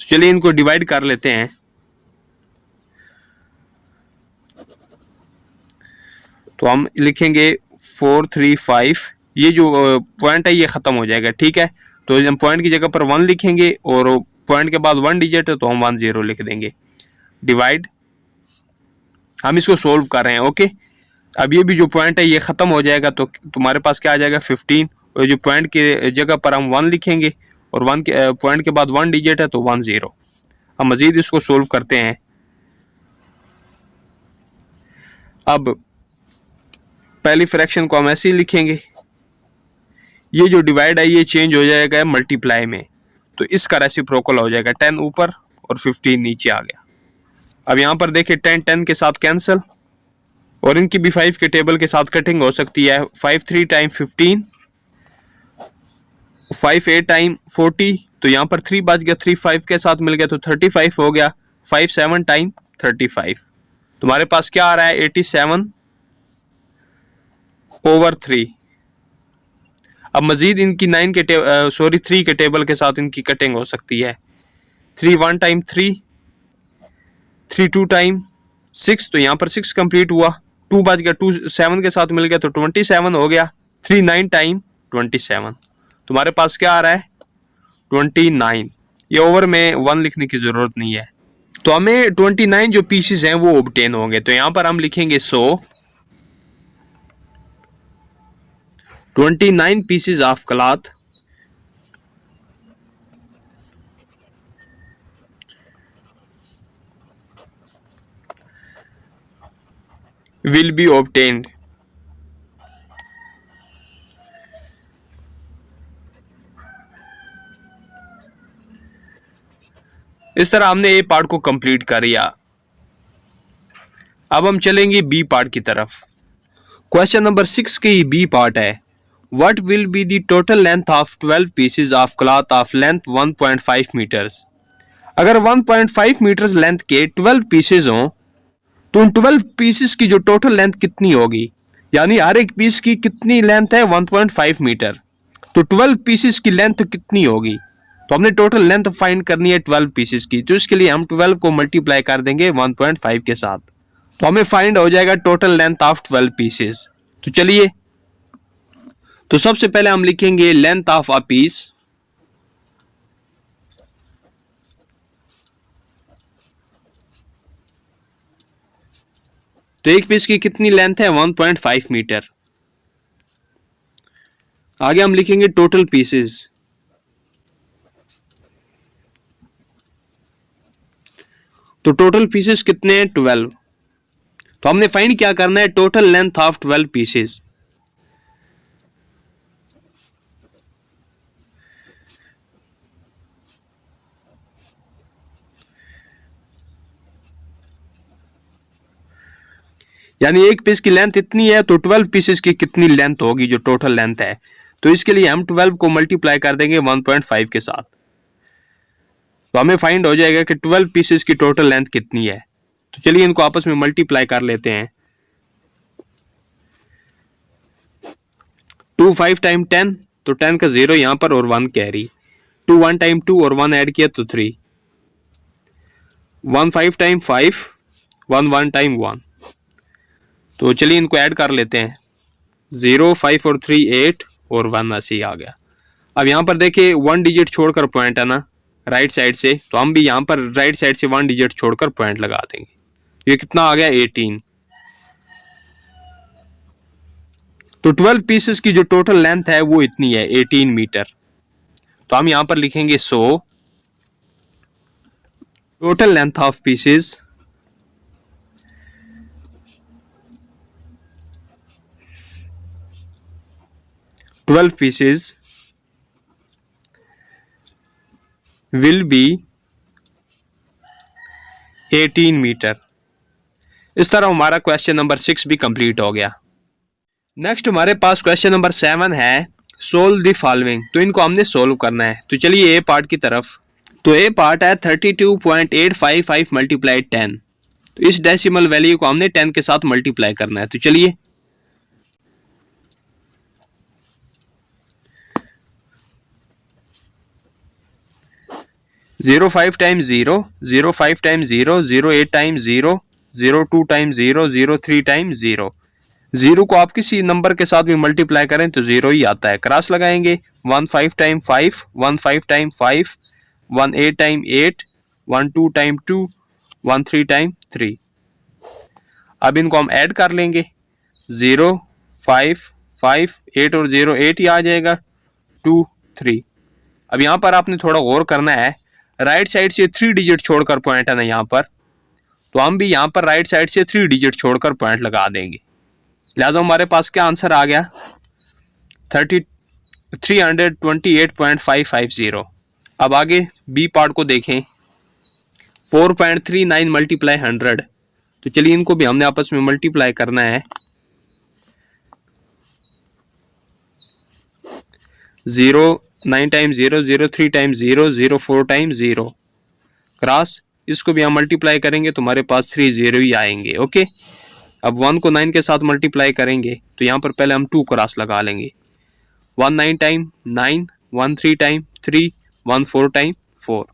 चलिए इनको डिवाइड कर लेते हैं। तो हम लिखेंगे 435, ये जो पॉइंट है ये ख़त्म हो जाएगा, ठीक है। तो हम पॉइंट की जगह पर 1 लिखेंगे और पॉइंट के बाद 1 डिजिट है तो हम 10 लिख देंगे। डिवाइड, हम इसको सोल्व कर रहे हैं, ओके। अब ये भी जो पॉइंट है ये ख़त्म हो जाएगा, तो तुम्हारे पास क्या आ जाएगा 15, और जो पॉइंट की जगह पर हम 1 लिखेंगे और 1 के पॉइंट के बाद 1 डिजिट है तो 10। हम मज़ीद इसको सोल्व करते हैं। अब पहली फ्रैक्शन को हम ऐसे ही लिखेंगे, ये जो डिवाइड है ये चेंज हो जाएगा मल्टीप्लाई में, तो इसका रेसिप्रोकल हो जाएगा 10 ऊपर और 15 नीचे आ गया। अब यहाँ पर देखिए 10 10 के साथ कैंसिल, और इनकी भी 5 के टेबल के साथ कटिंग हो सकती है। 5 3 टाइम 15, 5 8 टाइम 40, तो यहाँ पर 3 बच गया, 3 5 के साथ मिल गया तो 35 हो गया। 5 7 टाइम 35, तुम्हारे पास क्या आ रहा है 87 ओवर 3। अब मजीद इनकी 3 के टेबल के साथ इनकी कटिंग हो सकती है। 3 1 टाइम 3, 3 2 टाइम 6, तो यहाँ पर 6 कंप्लीट हुआ। 2 बच गया, 2 7 के साथ मिल गया तो 27 हो गया। 3 9 टाइम 27, तुम्हारे पास क्या आ रहा है 29। ये ओवर में 1 लिखने की जरूरत नहीं है, तो हमें 29 जो पीसेस हैं वो ऑब्टेन होंगे। तो यहाँ पर हम लिखेंगे 100 29 pieces of cloth will be obtained। इस तरह हमने ए पार्ट को कंप्लीट कर लिया। अब हम चलेंगे बी पार्ट की तरफ। क्वेश्चन नंबर 6 की बी पार्ट है, what will be the total length of 12 pieces of cloth of length 1.5 metres. अगर 1.5 मीटर्स लेंथ के 12 पीसेज हों तो उन 12 पीसेस की जो टोटल लेंथ कितनी होगी, यानी हर एक पीस की कितनी लेंथ है 1.5 मीटर, तो 12 पीसेस की लेंथ कितनी होगी। तो हमने टोटल लेंथ फाइंड करनी है 12 पीसेस की, तो इसके लिए हम 12 को मल्टीप्लाई कर देंगे 1.5 के साथ, तो हमें फाइंड हो जाएगा टोटल लेंथ ऑफ 12 पीसेस। तो चलिए, तो सबसे पहले हम लिखेंगे लेंथ ऑफ अ पीस, तो एक पीस की कितनी लेंथ है 1.5 मीटर। आगे हम लिखेंगे टोटल पीसेस, तो टोटल पीसेस कितने हैं 12, तो हमने फाइंड क्या करना है टोटल लेंथ ऑफ 12 पीसेस। यानी एक पीस की लेंथ इतनी है तो 12 पीसेस की कितनी लेंथ होगी जो टोटल लेंथ है, तो इसके लिए हम 12 को मल्टीप्लाई कर देंगे 1.5 के साथ, तो हमें फाइंड हो जाएगा कि 12 पीसेस की टोटल लेंथ कितनी है। तो चलिए इनको आपस में मल्टीप्लाई कर लेते हैं। 2 5 टाइम 10, तो 10 का 0 यहाँ पर और 1 कैरी। 2 1 टाइम 2 और 1 ऐड किया तो 3। 1 5 टाइम 5, 1 1 टाइम 1, तो चलिए इनको ऐड कर लेते हैं। 0 5 और 3 8 और 1 ऐसे ही आ गया। अब यहाँ पर देखिए 1 डिजिट छोड़कर पॉइंट है ना राइट साइड से, तो हम भी यहाँ पर राइट साइड से 1 डिजिट छोड़कर पॉइंट लगा देंगे। ये कितना आ गया 18। तो 12 पीसेस की जो टोटल लेंथ है वो इतनी है 18 मीटर। तो हम यहाँ पर लिखेंगे 100 total length of pieces twelve pieces will be 18 metre. इस तरह हमारा क्वेश्चन नंबर 6 भी कंप्लीट हो गया। नेक्स्ट हमारे पास क्वेश्चन नंबर 7 है, सोल्व द फॉलोइंग। तो इनको हमने सोल्व करना है। तो चलिए ए पार्ट की तरफ। तो ए पार्ट है 32.855 मल्टीप्लाई 10। तो इस डेसिमल वैल्यू को हमने 10 के साथ मल्टीप्लाई करना है। तो चलिए, zero 5 time 0, 0 5 time 0, 0 8 time 0, 0 2 time 0, 0 3 time 0, zero को आप किसी नंबर के साथ भी मल्टीप्लाई करें तो जीरो ही आता है। क्रॉस लगाएंगे 1 5 time 5, 1 5 time 5, 1 8 time 8, 1 2 time 2, 1 3 time 3। अब इनको हम ऐड कर लेंगे 0 5 5 8 और 0 8 ही आ जाएगा 2 3। अब यहाँ पर आपने थोड़ा गौर करना है, राइट साइड से 3 डिजिट छोड़कर पॉइंट है ना यहाँ पर, तो हम भी यहाँ पर राइट साइड से 3 डिजिट छोड़कर पॉइंट लगा देंगे। लिहाजा हमारे पास क्या आंसर आ गया 328.550। अब आगे बी पार्ट को देखें 4.39 मल्टीप्लाई 100। तो चलिए इनको भी हमने आपस में मल्टीप्लाई करना है। 0 9 टाइम 0, 0 3 टाइम 0, 0 4 टाइम 0 क्रॉस, इसको भी हम मल्टीप्लाई करेंगे तो हमारे पास 3 0 ही आएंगे। ओके, अब 1 को 9 के साथ मल्टीप्लाई करेंगे तो यहाँ पर पहले हम 2 क्रॉस लगा लेंगे। 1 9 टाइम 9, 1 3 टाइम 3, 1 4 टाइम 4।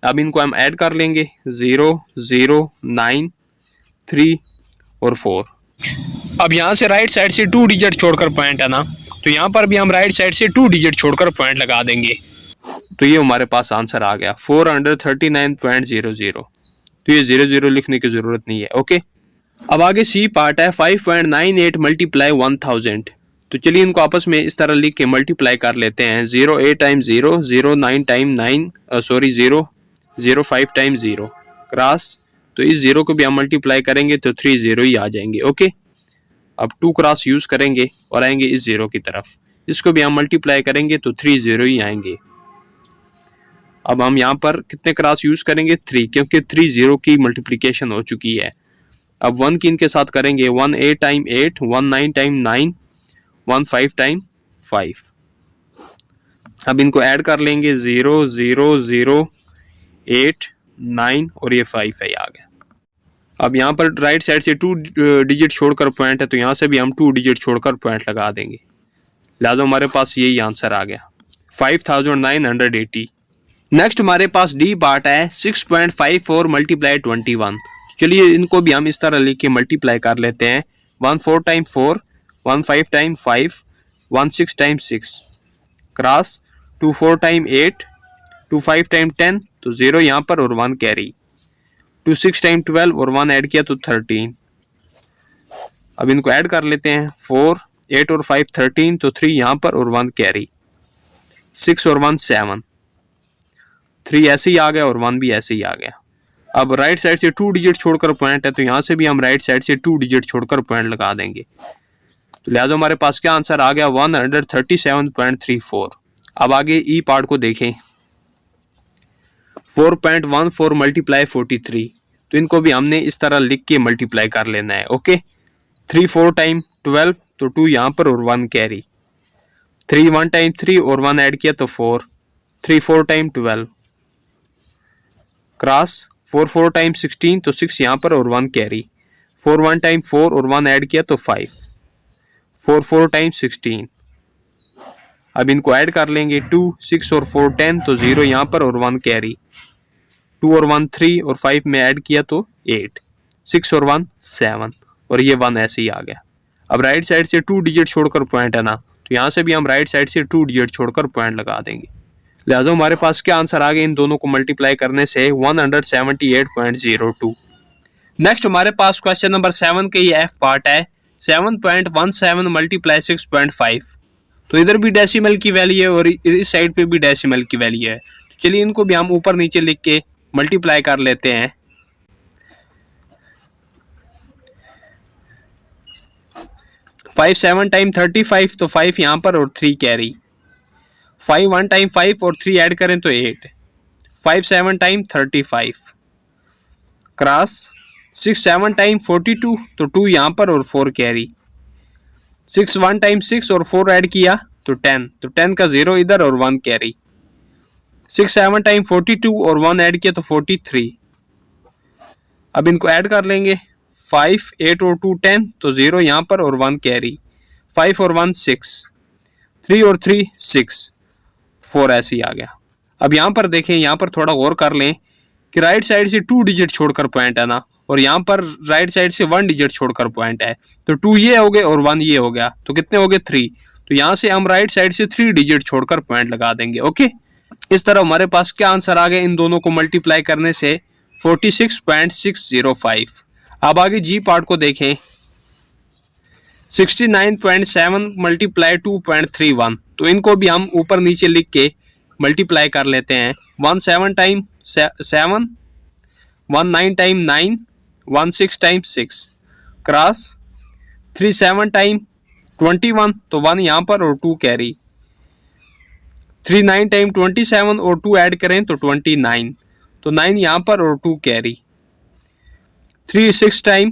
अब इनको हम ऐड कर लेंगे 0 0 9 3 और 4। अब यहाँ से राइट साइड से 2 डिजिट छोड़कर पॉइंट है ना, तो यहाँ पर भी हम राइट साइड से 2 डिजिट छोड़कर पॉइंट लगा देंगे। तो ये हमारे पास आंसर आ गया 439.00। तो ये 00 लिखने की जरूरत नहीं है। ओके, अब आगे सी पार्ट है 5.98 मल्टीप्लाई 1000। तो चलिए इनको आपस में इस तरह लिख के मल्टीप्लाई कर लेते हैं। 0 8 टाइम 0, 0 9 टाइम 9, 0 0 5 टाइम 0 क्रॉस, तो इस 0 को भी हम मल्टीप्लाई करेंगे तो 3 0 ही आ जाएंगे। ओके, अब 2 क्रॉस यूज करेंगे और आएंगे इस 0 की तरफ, इसको भी हम मल्टीप्लाई करेंगे तो 3 0 ही आएंगे। अब हम यहाँ पर कितने क्रॉस यूज करेंगे 3, क्योंकि 3 0 की मल्टीप्लिकेशन हो चुकी है। अब 1 की इनके साथ करेंगे 1 8 टाइम 8, 1 9 टाइम 9, 1 5 टाइम 5। अब इनको ऐड कर लेंगे 0 0 0 8 9 और ये 5 है आ गया। अब यहाँ पर राइट साइड से 2 डिजिट छोड़कर पॉइंट है तो यहाँ से भी हम 2 डिजिट छोड़कर पॉइंट लगा देंगे। लिहाजा हमारे पास यही आंसर आ गया 5980। नेक्स्ट हमारे पास डी पार्ट है 6.54 मल्टीप्लाई 21। चलिए इनको भी हम इस तरह लिख के मल्टीप्लाई कर लेते हैं। 1 4 time 4, 1 5 time 5, 1 6 time 6 cross, 2 4 time 8, 2 5 time 10 तो 0 यहाँ पर और 1 कैरी, 2 6 टाइम 12 और 1 ऐड किया तो 13। अब इनको ऐड कर लेते हैं 4 8 और 5 13 तो 3 यहाँ पर और 1 कैरी, 6 और 1 7, 3 ऐसे ही आ गया और 1 भी ऐसे ही आ गया। अब राइट साइड से 2 डिजिट छोड़कर पॉइंट है तो यहाँ से भी हम राइट साइड से 2 डिजिट छोड़कर पॉइंट लगा देंगे। तो लिहाजा हमारे पास क्या आंसर आ गया 137.34। अब आगे ई पार्ट को देखें 4.14 मल्टीप्लाई 43। तो इनको भी हमने इस तरह लिख के मल्टीप्लाई कर लेना है। ओके, 3 4 टाइम 12 तो 2 यहाँ पर और 1 कैरी, 3 1 टाइम 3 और 1 ऐड किया तो 4, 3 4 टाइम 12 क्रॉस, 4 4 टाइम 16 तो 6 यहाँ पर और 1 कैरी, 4 1 टाइम 4 और 1 ऐड किया तो 5, 4 4 टाइम 16। अब इनको ऐड कर लेंगे 2 6 और 4 10 तो 0 यहाँ पर और 1 कैरी, 2 और 1 3 और 5 में ऐड किया तो 8, 6 और 1 7 और ये 1 ऐसे ही आ गया। अब राइट साइड से 2 डिजिट छोड़कर पॉइंट है ना, तो यहाँ से भी हम राइट साइड से 2 डिजिट छोड़कर पॉइंट लगा देंगे। लिहाजा हमारे पास क्या आंसर आ गया इन दोनों को मल्टीप्लाई करने से 178.02। नेक्स्ट हमारे पास क्वेश्चन नंबर 7 के ये एफ पार्ट है 7.17 मल्टीप्लाई 6.5। तो इधर भी डेसिमल की वैल्यू है और इस साइड पे भी डेसिमल की वैल्यू है। तो चलिए इनको भी हम ऊपर नीचे लिख के मल्टीप्लाई कर लेते हैं। 5 7 टाइम 35 तो 5 यहाँ पर और 3 कैरी, 5 1 टाइम 5 और 3 ऐड करें तो 8, 5 7 टाइम 35 क्रॉस, 6 7 टाइम 42 तो 2 यहाँ पर और 4 कैरी, 6 1 टाइम 6 और 4 ऐड किया तो 10, तो 10 का 0 इधर और 1 कैरी, 6 7 टाइम 42 और 1 ऐड किया तो 43। अब इनको ऐड कर लेंगे 5 8 और 2 10 तो 0 यहाँ पर और 1 कैरी, 5 और 1 6, 3 और 3 6, 4 ऐसे ही आ गया। अब यहाँ पर देखें, यहाँ पर थोड़ा गौर कर लें कि राइट साइड से 2 डिजिट छोड़कर पॉइंट है ना, और यहाँ पर राइट साइड से 1 डिजिट छोड़कर पॉइंट है, तो 2 ये हो गए और 1 ये हो गया, तो कितने हो गए 3। तो यहाँ से हम राइट साइड से 3 डिजिट छोड़कर पॉइंट लगा देंगे। ओके, इस तरह हमारे पास क्या आंसर आ गया इन दोनों को मल्टीप्लाई करने से 46.605। अब आगे जी पार्ट को देखें, 69.7 मल्टीप्लाई 2.31, तो इनको भी हम ऊपर नीचे लिख के मल्टीप्लाई कर लेते हैं। 1 7 time 7, 1 9 time 9, 1 6 time 6 cross 3 7 time 21, तो 1 यहाँ पर और 2 कैरी। 3 9 टाइम 27 और 2 ऐड करें तो 29, तो 9 यहाँ पर और 2 कैरी। 3 6 टाइम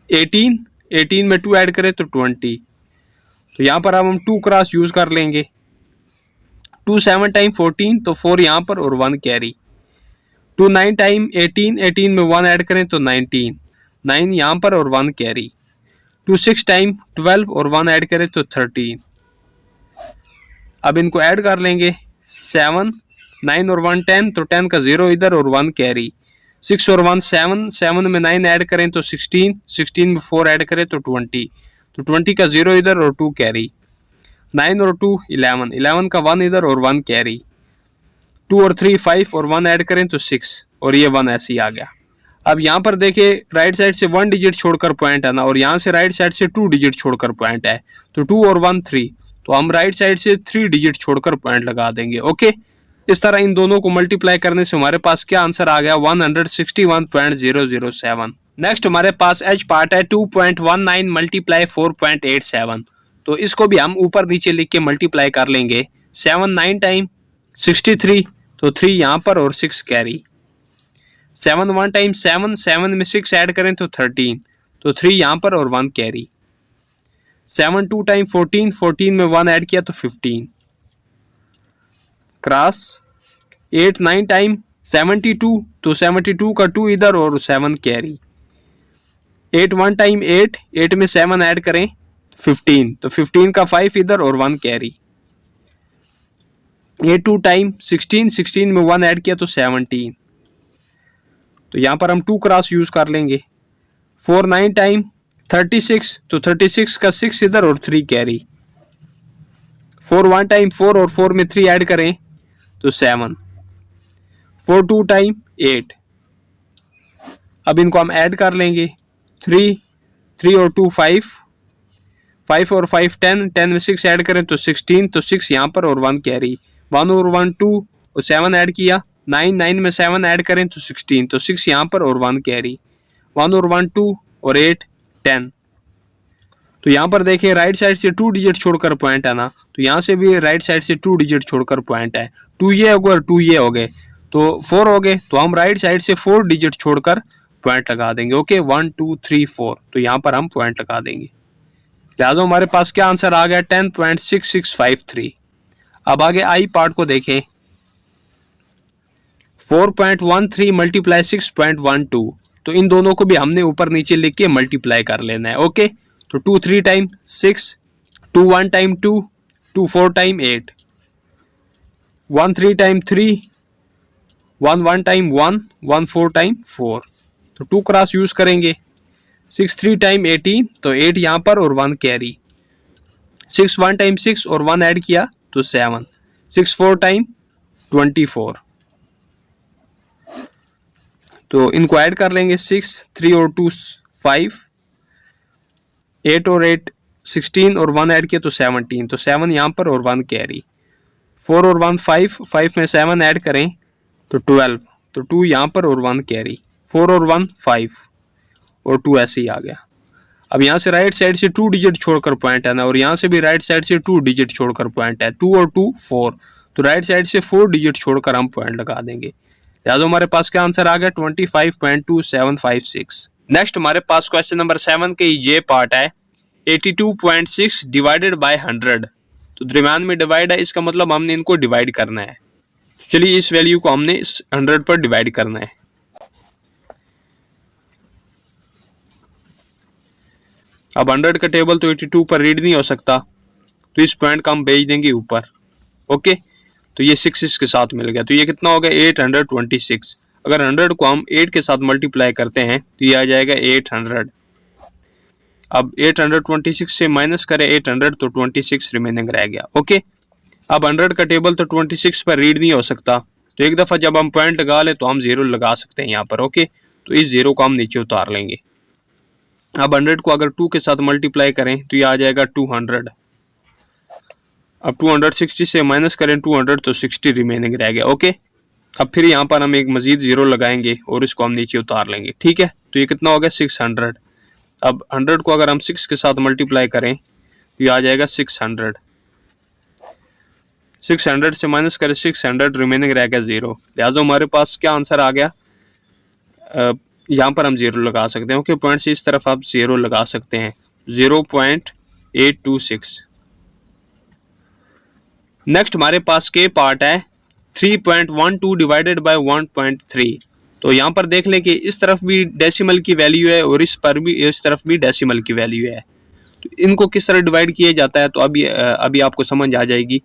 18, 18 में 2 ऐड करें तो 20, तो यहाँ पर अब हम 2 क्रॉस यूज कर लेंगे। 2 7 टाइम 14, तो 4 यहाँ पर और 1 कैरी। 2 9 टाइम 18, 18 में 1 ऐड करें तो 19, 9 यहाँ पर और 1 कैरी। 2 6 टाइम 12 और 1 ऐड करें तो 13। अब इनको ऐड कर लेंगे, 7 9 और 1 10, तो 10 का 0 इधर और 1 कैरी। 6 और 1 7, 7 में 9 ऐड करें तो 16, 16 में 4 ऐड करें तो 20, तो 20 का 0 इधर और 2 कैरी। 9 और 2 11, 11 का 1 इधर और 1 कैरी। 2 और 3 5 और 1 ऐड करें तो 6, और ये 1 ऐसे ही आ गया। अब यहाँ पर देखिए राइट साइड से 1 डिजिट छोड़कर पॉइंट है ना, और यहाँ से राइट साइड से 2 डिजिट छोड़कर पॉइंट है, तो 2 और 1 3, तो हम राइट साइड से 3 डिजिट छोड़कर पॉइंट लगा देंगे। ओके, इस तरह इन दोनों को मल्टीप्लाई करने से हमारे पास क्या आंसर आ गया, 161.007। नेक्स्ट हमारे पास एच पार्ट है 2.19 मल्टीप्लाई 4.87, तो इसको भी हम ऊपर नीचे लिख के मल्टीप्लाई कर लेंगे। 7 9 टाइम 63, तो 3 यहाँ पर और 6 कैरी। 7 1 टाइम 7, 7 में 6 ऐड करें तो 13, तो 3 यहाँ पर और 1 कैरी। 7 2 टाइम 14, 14 में 1 ऐड किया तो 15 क्रॉस। 8 9 टाइम 72, तो 72 का 2 इधर और 7 कैरी। 8 1 टाइम 8, 8 में 7 ऐड करें 15, तो 15 का 5 इधर और 1 कैरी। 8 2 टाइम 16, 16 में 1 ऐड किया तो 17, तो यहाँ पर हम 2 क्रॉस यूज कर लेंगे। 4 9 टाइम 36, तो 36 का 6 इधर और 3 कैरी। 4 1 टाइम 4 और 4 में 3 ऐड करें तो 7। 4 2 टाइम 8, अब इनको हम ऐड कर लेंगे। 3 3 और 2 5, 5 और 5 10, 10 में 6 ऐड करें तो 16, तो 6 यहाँ पर और 1 कैरी। 1 और 1 2 और 7 ऐड किया। 9 9 में 7 ऐड करें तो 16, तो 6 यहाँ पर और 1 कैरी। 1 और 1 2 और 8 10, तो यहाँ पर देखिए राइट साइड से 2 डिजिट छोड़कर पॉइंट है ना, तो यहाँ से भी राइट साइड से 2 डिजिट छोड़कर पॉइंट है। 2 ये हो गए और 2 ये हो गए, तो 4 हो गए, तो हम राइट साइड से 4 डिजिट छोड़कर पॉइंट लगा देंगे। ओके, 1 2 3 4, तो यहाँ पर हम पॉइंट लगा देंगे। लिहाजा हमारे पास क्या आंसर आ गया, 10.6653। अब आगे आई पार्ट को देखें, 4.13 मल्टीप्लाई 6.12, तो इन दोनों को भी हमने ऊपर नीचे लिख के मल्टीप्लाई कर लेना है। ओके, तो 2 3 time 6, 2 1 time 2, 2 4 time 8, 1 3 time 3, 1 1 time 1, 1 4 time 4, तो 2 क्रॉस यूज करेंगे। 6 3 टाइम 18, तो 8 यहाँ पर और 1 कैरी। 6 1 टाइम 6 और 1 ऐड किया तो 7। 6 4 टाइम 24, तो इनको ऐड कर लेंगे। 6 3 और 2 5, 8 और 8 16 और 1 ऐड किया तो 17, तो 7 यहाँ पर और 1 कैरी। 4 और 1 5, 5 में 7 ऐड करें तो 12, तो 2 यहाँ पर और 1 कैरी। 4 और 1 5 और 2 ऐसे ही आ गया। अब यहाँ से राइट साइड से 2 डिजिट छोड़कर पॉइंट है ना, और यहाँ से भी राइट साइड से 2 डिजिट छोड़कर पॉइंट है। 2 और 2 4, तो राइट साइड से 4 डिजिट छोड़कर हम पॉइंट लगा देंगे। याद हमारे पास क्या आंसर आ गया, 25.2756। नेक्स्ट हमारे पास क्वेश्चन नंबर 7 के ये पार्ट है 82.6 डिवाइडेड बाय 100, तो दरम्यान में डिवाइड है, इसका मतलब हमने इनको डिवाइड करना है। चलिए इस वैल्यू को हमने 100 पर डिवाइड करना है। अब 100 का टेबल तो 82 पर रीड नहीं हो सकता, तो इस पॉइंट का हम भेज देंगे ऊपर। ओके, तो ये 6 इसके साथ मिल गया, तो ये कितना हो गया 826। अगर 100 को हम 8 के साथ मल्टीप्लाई करते हैं तो ये आ जाएगा 800। अब 826 से माइनस करें 800 तो 26 रिमेनिंग रह गया। ओके, अब 100 का टेबल तो 26 पर रीड नहीं हो सकता, तो एक दफ़ा जब हम पॉइंट लगा ले तो हम जीरो लगा सकते हैं यहाँ पर। ओके, तो इस जीरो को हम नीचे उतार लेंगे। अब 100 को अगर 2 के साथ मल्टीप्लाई करें तो ये आ जाएगा 200। अब 260 से माइनस करें 200 तो 60 रिमेनिंग रह गया। ओके, अब फिर यहाँ पर हम एक मजीद जीरो लगाएंगे और इसको हम नीचे उतार लेंगे। ठीक है, तो ये कितना हो गया 600। अब 100 को अगर हम 6 के साथ मल्टीप्लाई करें तो ये आ जाएगा 600। 600 से माइनस करें 600 रिमेनिंग रह गया जीरो। लिहाजा हमारे पास क्या आंसर आ गया, यहाँ पर हम जीरो लगा सकते हैं। ओके, पॉइंट से इस तरफ आप जीरो लगा सकते हैं, 0.826। नेक्स्ट हमारे पास के पार्ट है 3.12 डिवाइडेड बाय 1.3। तो यहाँ पर देख लें कि इस तरफ भी डेसिमल की वैल्यू है और इस तरफ भी डेसिमल की वैल्यू है। तो इनको किस तरह डिवाइड किया जाता है, तो अभी आपको समझ आ जाएगी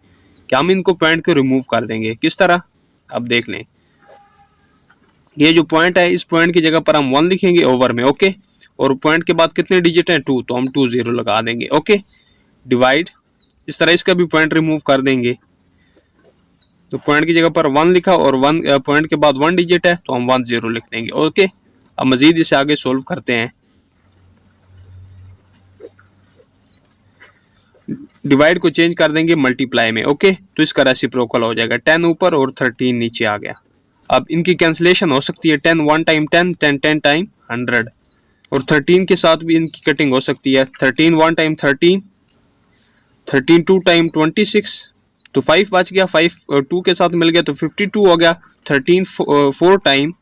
कि हम इनको पॉइंट को रिमूव कर देंगे। किस तरह, अब देख लें। ये जो पॉइंट है इस पॉइंट की जगह पर हम 1 लिखेंगे ओवर में। ओके, और पॉइंट के बाद कितने डिजिट हैं 2, तो हम 2 0 लगा देंगे। ओके, डिवाइड, इस तरह इसका भी पॉइंट रिमूव कर देंगे। तो पॉइंट की जगह पर 1 लिखा और 1 पॉइंट के बाद 1 डिजिट है तो हम 1 0 लिख देंगे। ओके, अब मजीद इसे आगे सोल्व करते हैं। डिवाइड को चेंज कर देंगे मल्टीप्लाई में। ओके, तो इसका रेसिप्रोकल हो जाएगा, 10 ऊपर और 13 नीचे आ गया। अब इनकी कैंसिलेशन हो सकती है, 10 1 टाइम 10, 10 10 टाइम 100, और 13 के साथ भी इनकी कटिंग हो सकती है, 13 1 टाइम 13, 13 2 टाइम 26, तो 5 बच गया, 5 2 के साथ मिल गया तो 52 हो गया, 13 4 टाइम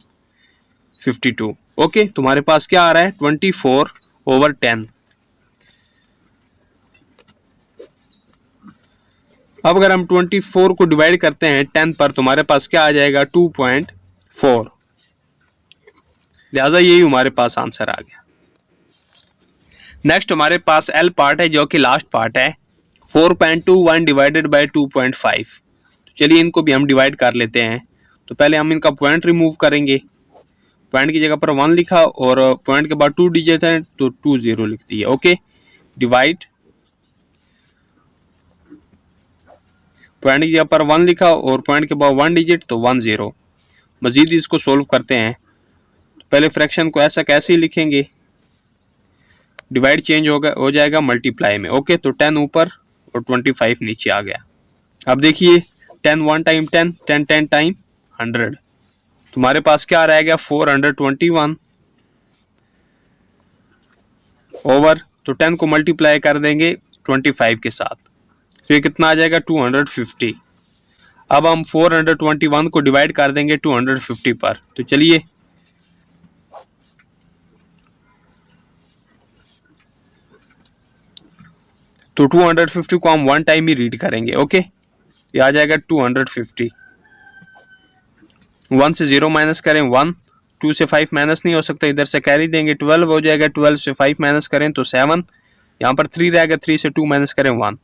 52। ओके, तुम्हारे पास क्या आ रहा है 24/10। अब अगर हम 24 को डिवाइड करते हैं 10 पर, तुम्हारे पास क्या आ जाएगा 2.4। लिहाजा यही हमारे पास आंसर आ गया। नेक्स्ट हमारे पास एल पार्ट है जो कि लास्ट पार्ट है, 4.21 डिवाइडेड बाय 2.5। तो चलिए इनको भी हम डिवाइड कर लेते हैं। तो पहले हम इनका पॉइंट रिमूव करेंगे। पॉइंट की जगह पर 1 लिखा और पॉइंट के बाद 2 डिजिट है तो 2 0 लिख दिए। ओके, डिवाइड, पॉइंट की जगह पर 1 लिखा और पॉइंट के बाद 1 डिजिट तो 1 0। मजीद इसको सोल्व करते हैं। तो पहले फ्रैक्शन को ऐसा कैसे ही लिखेंगे, डिवाइड चेंज हो जाएगा मल्टीप्लाई में। ओके, तो 10 ऊपर और 25 नीचे आ गया। अब देखिए 10 1 टाइम 10, 10 10 टाइम 100, तुम्हारे पास क्या रह गया 421 ओवर, तो 10 को मल्टीप्लाई कर देंगे 25 के साथ, तो ये कितना आ जाएगा 250। अब हम 421 को डिवाइड कर देंगे 250 पर। तो चलिए तो 250 को हम 1 टाइम ही रीड करेंगे। ओके, ये आ जाएगा 250। 1 से 0 माइनस करें 1, 2 से 5 माइनस नहीं हो सकता, इधर से कैरी देंगे 12 हो जाएगा, 12 से 5 माइनस करें तो 7, यहाँ पर 3 रहेगा, 3 से 2 माइनस करें 1।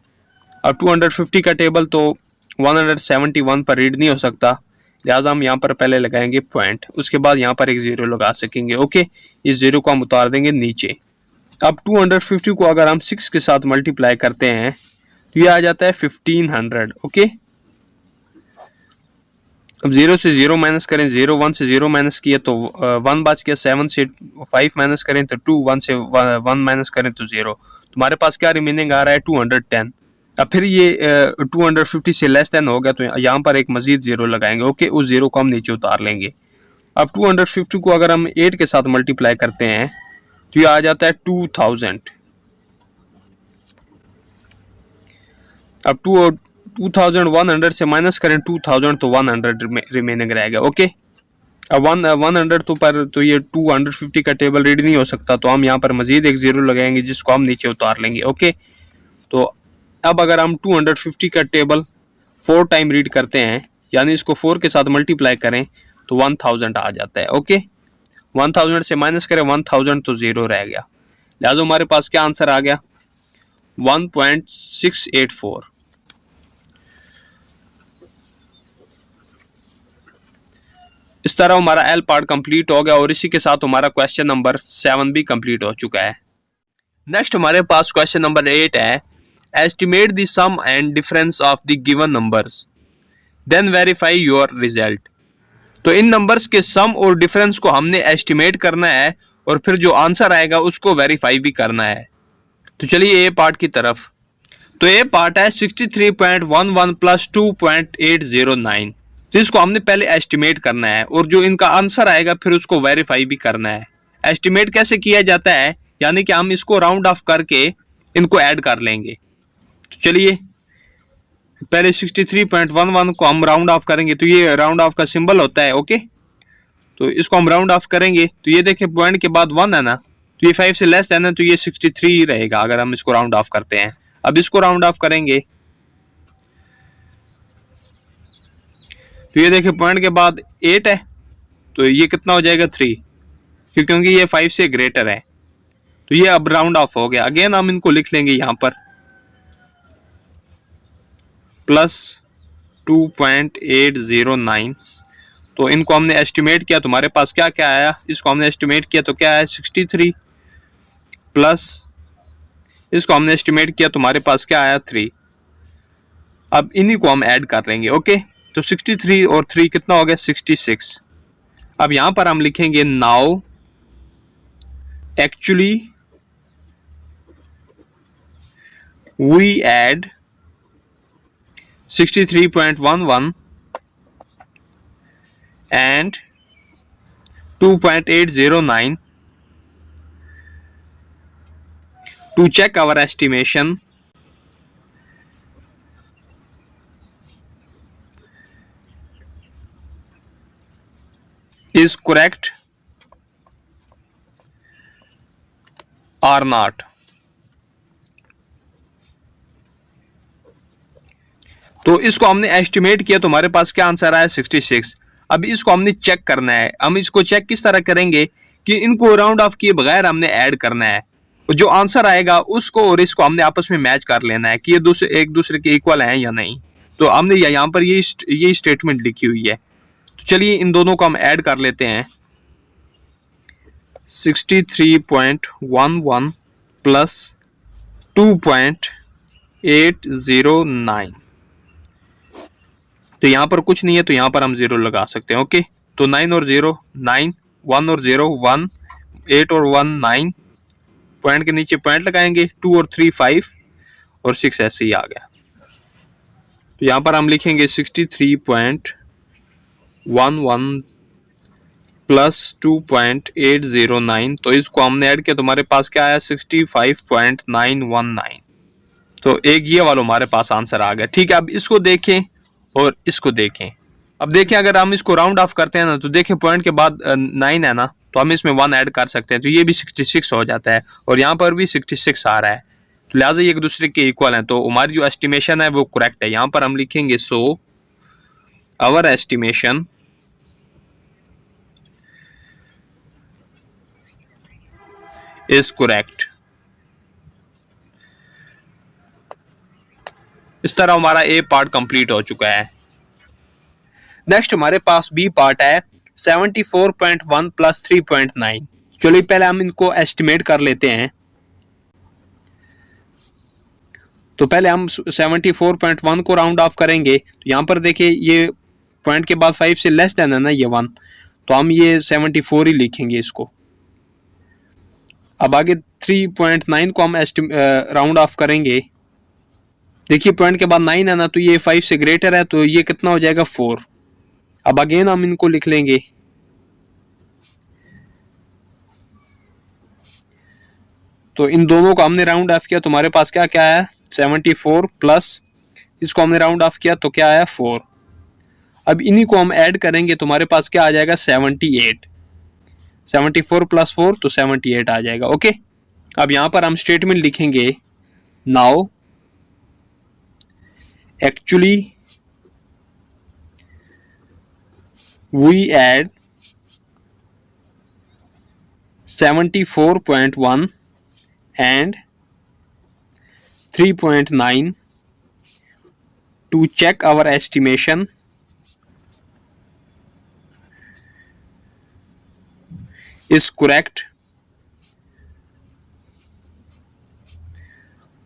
अब 250 का टेबल तो 171 पर रीड नहीं हो सकता, लिहाजा हम यहाँ पर पहले लगाएंगे पॉइंट, उसके बाद यहाँ पर एक जीरो लगा सकेंगे। ओके, इस जीरो को हम उतार देंगे नीचे। अब 250 को अगर हम 6 के साथ मल्टीप्लाई करते हैं तो ये आ जाता है 1500। ओके, अब 0 से 0 माइनस करें 0, 1 से 0 माइनस किया तो 1 बच गया, 7 से 5 माइनस करें तो 2, 1 से 1 माइनस करें तो 0, तुम्हारे पास क्या रिमेनिंग आ रहा है 210। अब फिर ये 250 से लेस देन हो गया तो यहाँ पर एक मजीद जीरो लगाएंगे। ओके, उस जीरो को हम नीचे उतार लेंगे। अब 250 को अगर हम 8 के साथ मल्टीप्लाई करते हैं तो ये आ जाता है 2000। अब 2100 से माइनस करें 2000 तो 100 रिमेनिंग रहेगा। ओके, अब 100 तो पर तो ये 250 का टेबल रीड नहीं हो सकता, तो हम यहाँ पर मजीद एक जीरो लगाएंगे जिसको हम नीचे उतार लेंगे। ओके, तो अब अगर हम 250 का टेबल 4 टाइम रीड करते हैं, यानी इसको 4 के साथ मल्टीप्लाई करें तो 1000 आ जाता है। ओके, 1000 से माइनस करें 1000 तो 0 रह गया, लिहाजा हमारे पास क्या आंसर आ गया 1.684। इस तरह हमारा एल पार्ट कंप्लीट हो गया और इसी के साथ हमारा क्वेश्चन नंबर 7 भी कंप्लीट हो चुका है। नेक्स्ट हमारे पास क्वेश्चन नंबर 8 है, estimate the sum and difference of the given numbers then verify your result. तो इन नंबर्स के सम और डिफरेंस को हमने एस्टिमेट करना है और फिर जो आंसर आएगा उसको वेरीफाई भी करना है। तो चलिए ए पार्ट की तरफ। तो ए पार्ट है 63.11 प्लस 2.809। तो इसको हमने पहले एस्टिमेट करना है और जो इनका आंसर आएगा फिर उसको वेरीफाई भी करना है। एस्टिमेट कैसे किया जाता है, यानी कि हम इसको राउंड ऑफ करके इनको ऐड कर लेंगे। तो चलिए पहले 63.11 को हम राउंड ऑफ करेंगे, तो ये राउंड ऑफ का सिंबल होता है, ओके। तो इसको हम राउंड ऑफ करेंगे तो ये देखिए पॉइंट के बाद 1 है ना, तो ये 5 से लेस है ना, तो ये 63 रहेगा अगर हम इसको राउंड ऑफ करते हैं। अब इसको राउंड ऑफ करेंगे तो ये देखिए पॉइंट के बाद 8 है, तो ये कितना हो जाएगा 3, क्योंकि ये 5 से ग्रेटर है। तो ये अब राउंड ऑफ हो गया। अगेन हम इनको लिख लेंगे यहाँ पर प्लस 2.809। तो इनको हमने एस्टिमेट किया, तुम्हारे पास क्या क्या आया, इसको हमने एस्टिमेट किया तो क्या है 63 प्लस इसको हमने एस्टिमेट किया, तुम्हारे पास क्या आया 3। अब इन्हीं को हम ऐड कर लेंगे, ओके। तो 63 और 3 कितना हो गया 66। अब यहां पर हम लिखेंगे now actually we add 63.11 and 2.809 to check our estimation is correct or not। तो इसको हमने एस्टिमेट किया, तुम्हारे पास क्या आंसर आया 66। अब इसको हमने चेक करना है। हम इसको चेक किस तरह करेंगे कि इनको राउंड ऑफ किए बगैर हमने ऐड करना है, जो आंसर आएगा उसको और इसको हमने आपस में मैच कर लेना है कि ये एक दूसरे के इक्वल हैं या नहीं। तो हमने यहाँ पर ये स्टेटमेंट लिखी हुई है। तो चलिए इन दोनों को हम ऐड कर लेते हैं। 63.11 प्लस 2.809। तो यहाँ पर कुछ नहीं है, तो यहाँ पर हम 0 लगा सकते हैं, ओके। तो 9 और 0 9, 1 और 0 1, 8 और 1 9, पॉइंट के नीचे पॉइंट लगाएंगे, 2 और 3 5 और 6 ऐसे ही आ गया। तो यहाँ पर हम लिखेंगे 63.11 प्लस 2.809। तो इसको हमने ऐड किया, तुम्हारे पास क्या आया 65.919। तो एक ये वाला हमारे पास आंसर आ गया, ठीक है। अब इसको देखें और इसको देखें। अब देखें अगर हम इसको राउंड ऑफ करते हैं ना, तो देखें पॉइंट के बाद 9 है ना, तो हम इसमें 1 ऐड कर सकते हैं, तो ये भी 66 हो जाता है और यहाँ पर भी 66 आ रहा है। तो लिहाजा ये एक दूसरे के इक्वल हैं, तो हमारी जो एस्टिमेशन है वो करेक्ट है। यहाँ पर हम लिखेंगे so our estimation is correct. इस तरह हमारा ए पार्ट कंप्लीट हो चुका है। नेक्स्ट हमारे पास बी पार्ट है 74.1 प्लस 3.9। चलिए पहले हम इनको एस्टिमेट कर लेते हैं। तो पहले हम 74.1 को राउंड ऑफ करेंगे, तो यहाँ पर देखिए ये पॉइंट के बाद 5 से लेस देन है ना ये 1, तो हम ये 74 ही लिखेंगे इसको। अब आगे 3.9 को हम राउंड ऑफ करेंगे। देखिए पॉइंट के बाद 9 है ना, तो ये 5 से ग्रेटर है, तो ये कितना हो जाएगा 4। अब अगेन हम इनको लिख लेंगे। तो इन दोनों को हमने राउंड ऑफ किया, तुम्हारे पास क्या क्या है 74 प्लस इसको हमने राउंड ऑफ किया तो क्या आया 4। अब इन्हीं को हम ऐड करेंगे, तुम्हारे पास क्या आ जाएगा 78। 74 प्लस 4 तो 78 आ जाएगा, ओके। अब यहां पर हम स्टेटमेंट लिखेंगे now actually we add 74.1 and 3.9 to check our estimation is correct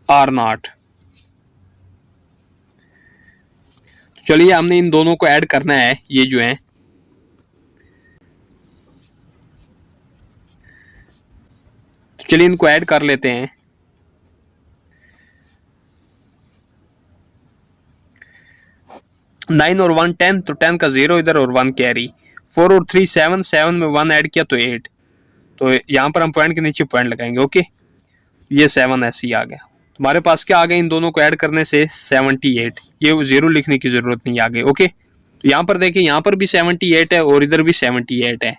or not. चलिए हमने इन दोनों को ऐड करना है, ये जो है तो चलिए इनको ऐड कर लेते हैं। नाइन और 1 10, तो 10 का 0 इधर और 1 कैरी। 4 और 3 7, 7 में 1 ऐड किया तो 8, तो यहाँ पर हम पॉइंट के नीचे पॉइंट लगाएंगे। ओके, ये 7 ऐसे ही आ गया। हमारे पास क्या आ गया इन दोनों को ऐड करने से 78। ये 0 लिखने की जरूरत नहीं आगे। ओके, तो यहाँ पर देखिए, यहाँ पर भी 78 है और इधर भी 78 है,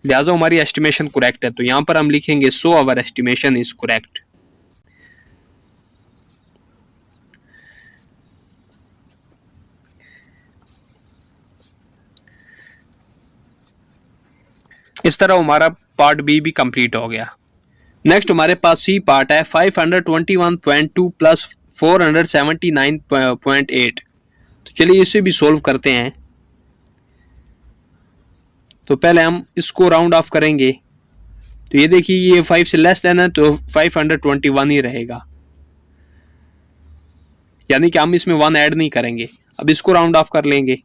लिहाजा हमारी एस्टिमेशन करेक्ट है। तो यहाँ पर हम लिखेंगे so our estimation is correct. इस तरह हमारा पार्ट बी भी कंप्लीट हो गया। नेक्स्ट हमारे पास सी पार्ट है 521.2 प्लस 479.8। तो चलिए इसे भी सोल्व करते हैं। तो पहले हम इसको राउंड ऑफ करेंगे, तो ये देखिए ये 5 से लेस देन है तो 521 ही रहेगा, यानी कि हम इसमें 1 ऐड नहीं करेंगे। अब इसको राउंड ऑफ कर लेंगे,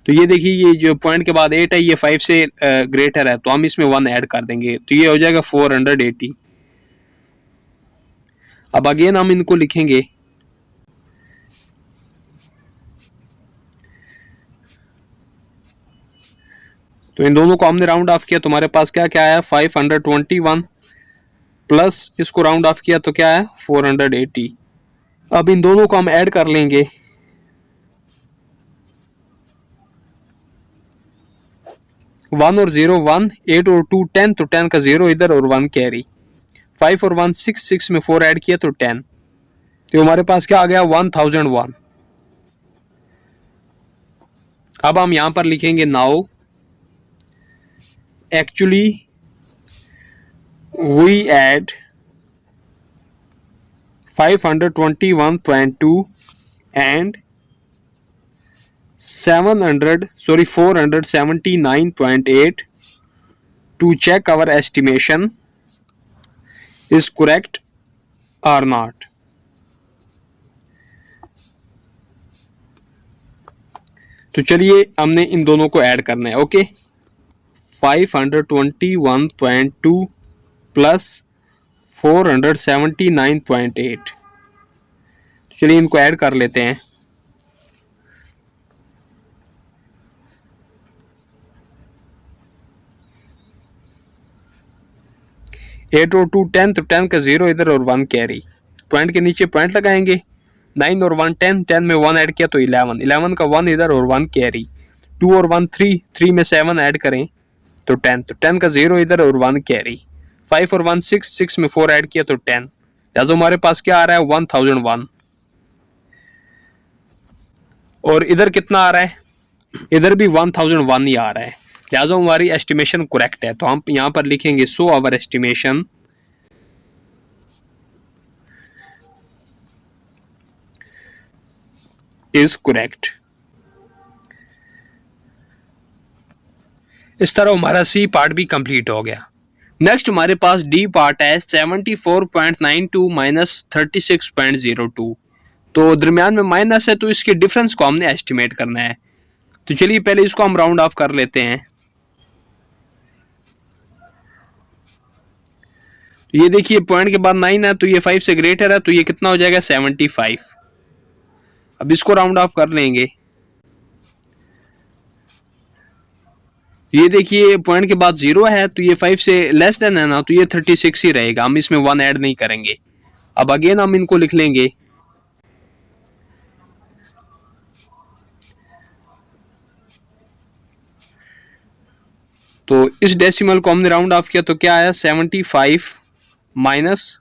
तो ये देखिए ये जो पॉइंट के बाद 8 है ये 5 से ग्रेटर है, तो हम इसमें 1 ऐड कर देंगे, तो ये हो जाएगा 480। अब अगेन हम इनको लिखेंगे, तो इन दोनों को हमने राउंड ऑफ किया तो हमारे पास क्या क्या आया 521 प्लस इसको राउंड ऑफ किया तो क्या है 480। अब इन दोनों को हम ऐड कर लेंगे, वन और 0 1, 8 और 2 10, तो 10 का 0 इधर और 1 कैरी। 5 और 1 6, 6 में 4 ऐड किया तो 10, तो हमारे पास क्या आ गया 1001। अब हम यहां पर लिखेंगे now actually we add 521.2 and 479.8 to check our estimation is correct or not. तो चलिए हमने इन दोनों को ऐड करना है। ओके, 521.2 प्लस 479.8, चलिए इनको ऐड कर लेते हैं। एट और 2 10, तो 10 का 0 इधर और 1 कैरी। पॉइंट के नीचे पॉइंट लगाएंगे। 9 और 1 10, 10 में 1 ऐड किया तो 11, 11 का 1 इधर और 1 कैरी। 2 और 1 3, 3 में 7 ऐड करें तो 10, तो 10 का 0 इधर और 1 कैरी। 5 और 1 6, 6 में 4 ऐड किया तो 10, लिहाजा हमारे पास क्या आ रहा है 1001। और इधर कितना आ रहा है, इधर भी 1001 ही आ रहा है, लिहाजा हमारी एस्टिमेशन करेक्ट है। तो हम यहां पर लिखेंगे so our estimation is correct. इस तरह हमारा सी पार्ट भी कंप्लीट हो गया। नेक्स्ट हमारे पास डी पार्ट है 74.92 माइनस 36.02। तो दरमियान में माइनस है तो इसके डिफरेंस को हमने एस्टिमेट करना है। तो चलिए पहले इसको हम राउंड ऑफ कर लेते हैं। तो ये देखिए पॉइंट के बाद 9 है तो ये 5 से ग्रेटर है, तो ये कितना हो जाएगा 75। अब इसको राउंड ऑफ कर लेंगे। ये देखिए पॉइंट के बाद 0 है तो ये 5 से लेस देन है ना, तो ये 36 ही रहेगा, हम इसमें 1 ऐड नहीं करेंगे। अब अगेन हम इनको लिख लेंगे, तो इस डेसिमल को हमने राउंड ऑफ किया तो क्या आया 75 माइनस,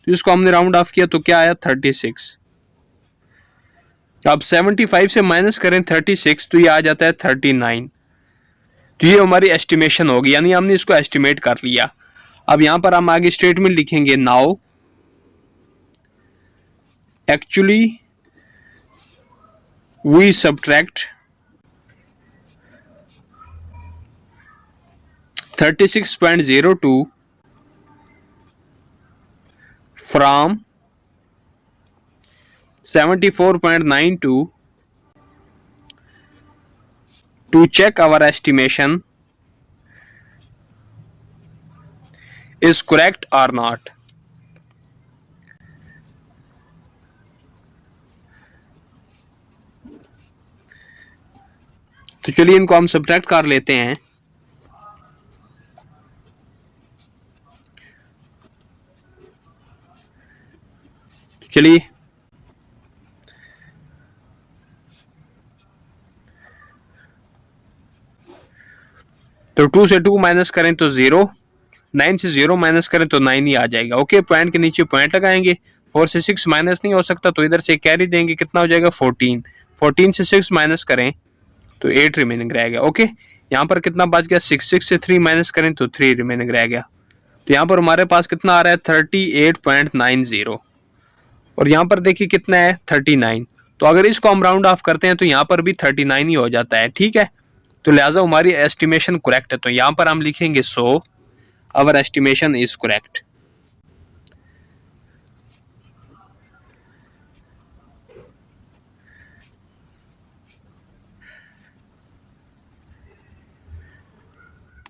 तो इसको हमने राउंड ऑफ किया तो क्या आया 36। अब 75 से माइनस करें 36 तो ये आ जाता है 39। तो ये हमारी एस्टिमेशन होगी, यानी हमने इसको एस्टिमेट कर लिया। अब यहां पर हम आगे स्टेटमेंट लिखेंगे now actually we subtract 36.02 from 74.92 to check our estimation is correct or not. तो चलिए इनको हम सब्ट्रैक्ट कर लेते हैं। चलिए तो 2 से 2 माइनस करें तो 0, 9 से 0 माइनस करें तो 9 ही आ जाएगा। ओके, पॉइंट के नीचे पॉइंट लगाएंगे। 4 से 6 माइनस नहीं हो सकता तो इधर से कैरी देंगे, कितना हो जाएगा 14। 14 से 6 माइनस करें तो 8 रिमेनिंग रहेगा। ओके, यहाँ पर कितना बच गया 6, 6 से 3 माइनस करें तो 3 रिमेनिंग रह गया। तो यहाँ पर हमारे पास कितना आ रहा है 38.90 और यहाँ पर देखिए कितना है 39। तो अगर इसको हम राउंड ऑफ करते हैं तो यहाँ पर भी 39 ही हो जाता है। ठीक है, तो लिहाजा हमारी एस्टिमेशन करेक्ट है। तो यहाँ पर हम लिखेंगे so our estimation is correct.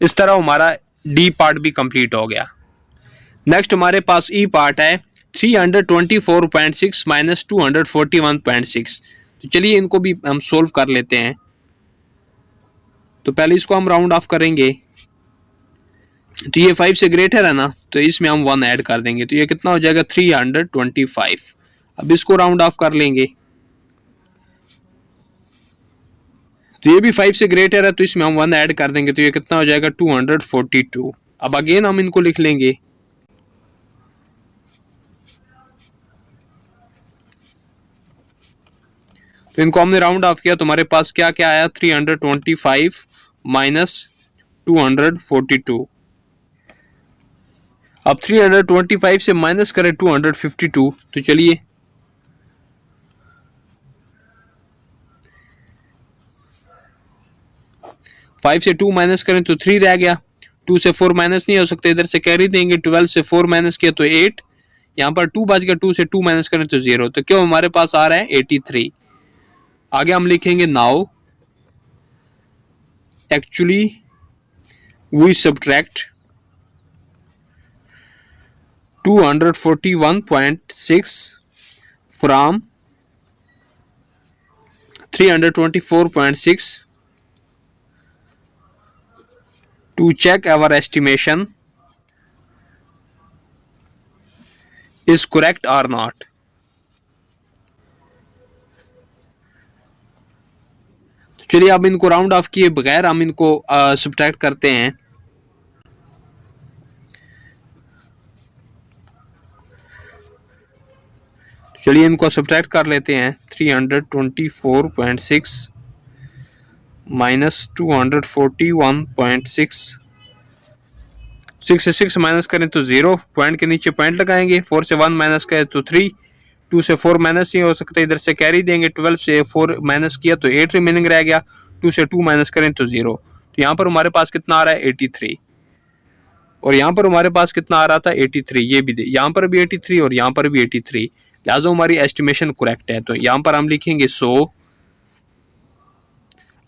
इस तरह हमारा डी पार्ट भी कंप्लीट हो गया। नेक्स्ट हमारे पास ई पार्ट है 324.6 माइनस 241.6। तो चलिए इनको भी हम सोल्व कर लेते हैं। तो पहले इसको हम राउंड ऑफ करेंगे। तो ये 5 से ग्रेटर है ना, तो इसमें हम 1 ऐड कर देंगे। तो ये कितना हो जाएगा 325। अब इसको राउंड ऑफ कर लेंगे। तो ये भी 5 से ग्रेटर है तो इसमें हम 1 ऐड कर देंगे। तो ये कितना हो जाएगा 242। अब अगेन हम इनको लिख लेंगे। तो इनको हमने राउंड ऑफ किया तो हमारे पास क्या क्या आया 325 माइनस 242। अब 325 से माइनस करें 252। तो चलिए फाइव से 2 माइनस करें तो 3 रह गया। 2 से 4 माइनस नहीं हो सकता, इधर से कैरी देंगे। 12 से 4 माइनस किया तो 8। यहाँ पर 2 बच गया, 2 से 2 माइनस करें तो 0। तो क्यों हमारे पास आ रहा है 83। आगे हम लिखेंगे now actually we subtract 241.6 from 324.6 to check our estimation is correct or not. चलिए अब इनको राउंड ऑफ किए बगैर हम इनको सब्ट्रैक्ट करते हैं। चलिए इनको सब्ट्रैक्ट कर लेते हैं। 324.6 माइनस 241.6। 6 से 6 माइनस करें तो 0, पॉइंट के नीचे पॉइंट लगाएंगे। 4 से 1 माइनस करें तो 3, 2 से 4 माइनस नहीं हो सकता, इधर से कैरी देंगे। 12 से 4 माइनस किया तो 8 रिमेनिंग रह गया। 2 से 2 माइनस करें तो 0। तो यहाँ पर हमारे पास कितना आ रहा है 83 और यहाँ पर हमारे पास कितना आ रहा था 83। ये भी यहाँ पर भी 83 और यहाँ पर भी 83, लिहाजा हमारी एस्टिमेशन करेक्ट है। तो यहाँ पर हम लिखेंगे so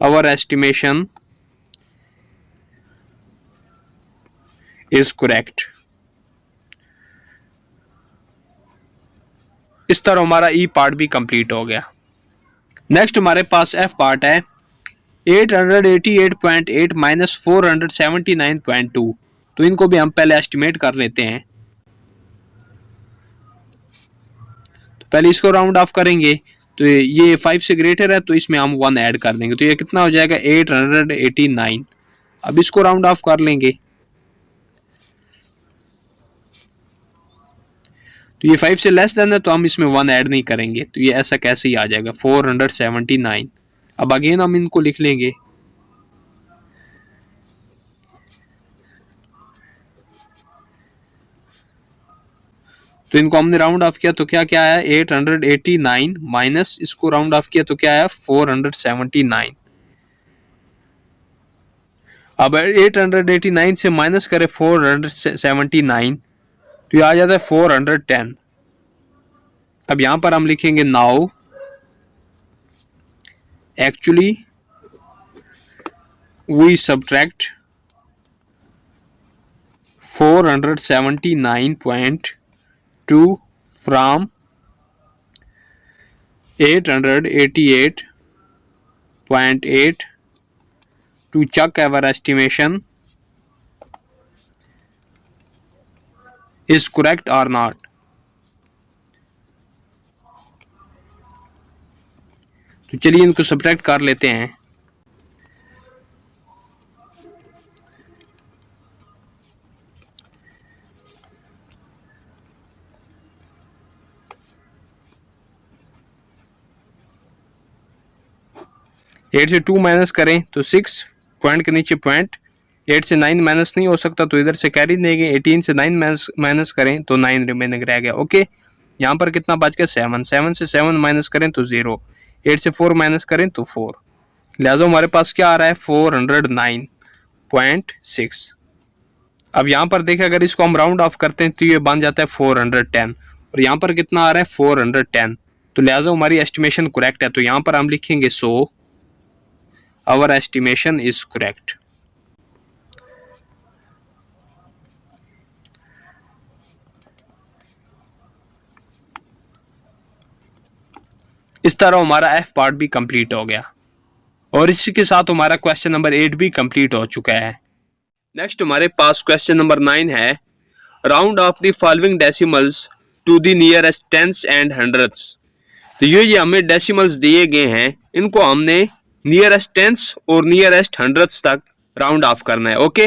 our estimation is correct. इस तरह हमारा ई पार्ट भी कंप्लीट हो गया। नेक्स्ट हमारे पास एफ पार्ट है 888.8 माइनस 479.2। तो इनको भी हम पहले एस्टिमेट कर लेते हैं। तो पहले इसको राउंड ऑफ करेंगे। तो ये 5 से ग्रेटर है तो इसमें हम 1 ऐड कर देंगे। तो ये कितना हो जाएगा 889। अब इसको राउंड ऑफ कर लेंगे। तो ये 5 से लेस देन है तो हम इसमें 1 ऐड नहीं करेंगे। तो ये ऐसा कैसे ही आ जाएगा 479। अब अगेन हम इनको लिख लेंगे। तो इनको हमने राउंड ऑफ किया तो क्या क्या आया 889 माइनस इसको राउंड ऑफ किया तो क्या आया 479। अब 889 से माइनस करें 479 तो ये आ जाता है 410। अब यहां पर हम लिखेंगे now actually we subtract 479.2 from 888.8 to check our estimation is correct or not। तो चलिए इनको सब्ट्रैक्ट कर लेते हैं। एट से 2 माइनस करें तो 6 पॉइंट के नीचे पॉइंट, 8 से 9 माइनस नहीं हो सकता तो इधर से कैरी देंगे, 18 से 9 माइनस करें तो 9 रिमेनिंग रह गया। ओके, यहाँ पर कितना बच गया 7, 7 से 7 माइनस करें तो 0, 8 से 4 माइनस करें तो 4, लिहाजा हमारे पास क्या आ रहा है 409.6। अब यहाँ पर देखें अगर इसको हम राउंड ऑफ करते हैं तो ये बन जाता है 410 और यहाँ पर कितना आ रहा है 410, तो लिहाजा हमारी एस्टिमेशन करेक्ट है। तो यहाँ पर हम लिखेंगे so our estimation is correct. इस तरह हमारा एफ पार्ट भी कंप्लीट हो गया और इसी के साथ हमारा क्वेश्चन नंबर 8 भी कंप्लीट हो चुका है। नेक्स्ट हमारे पास क्वेश्चन नंबर 9 है, round off the following decimals to the nearest tens and hundreds. तो ये हमें डेसिमल्स दिए गए हैं, इनको हमने नियरेस्ट टेंस और नियरेस्ट हंड्रेड्स तक राउंड ऑफ करना है। ओके,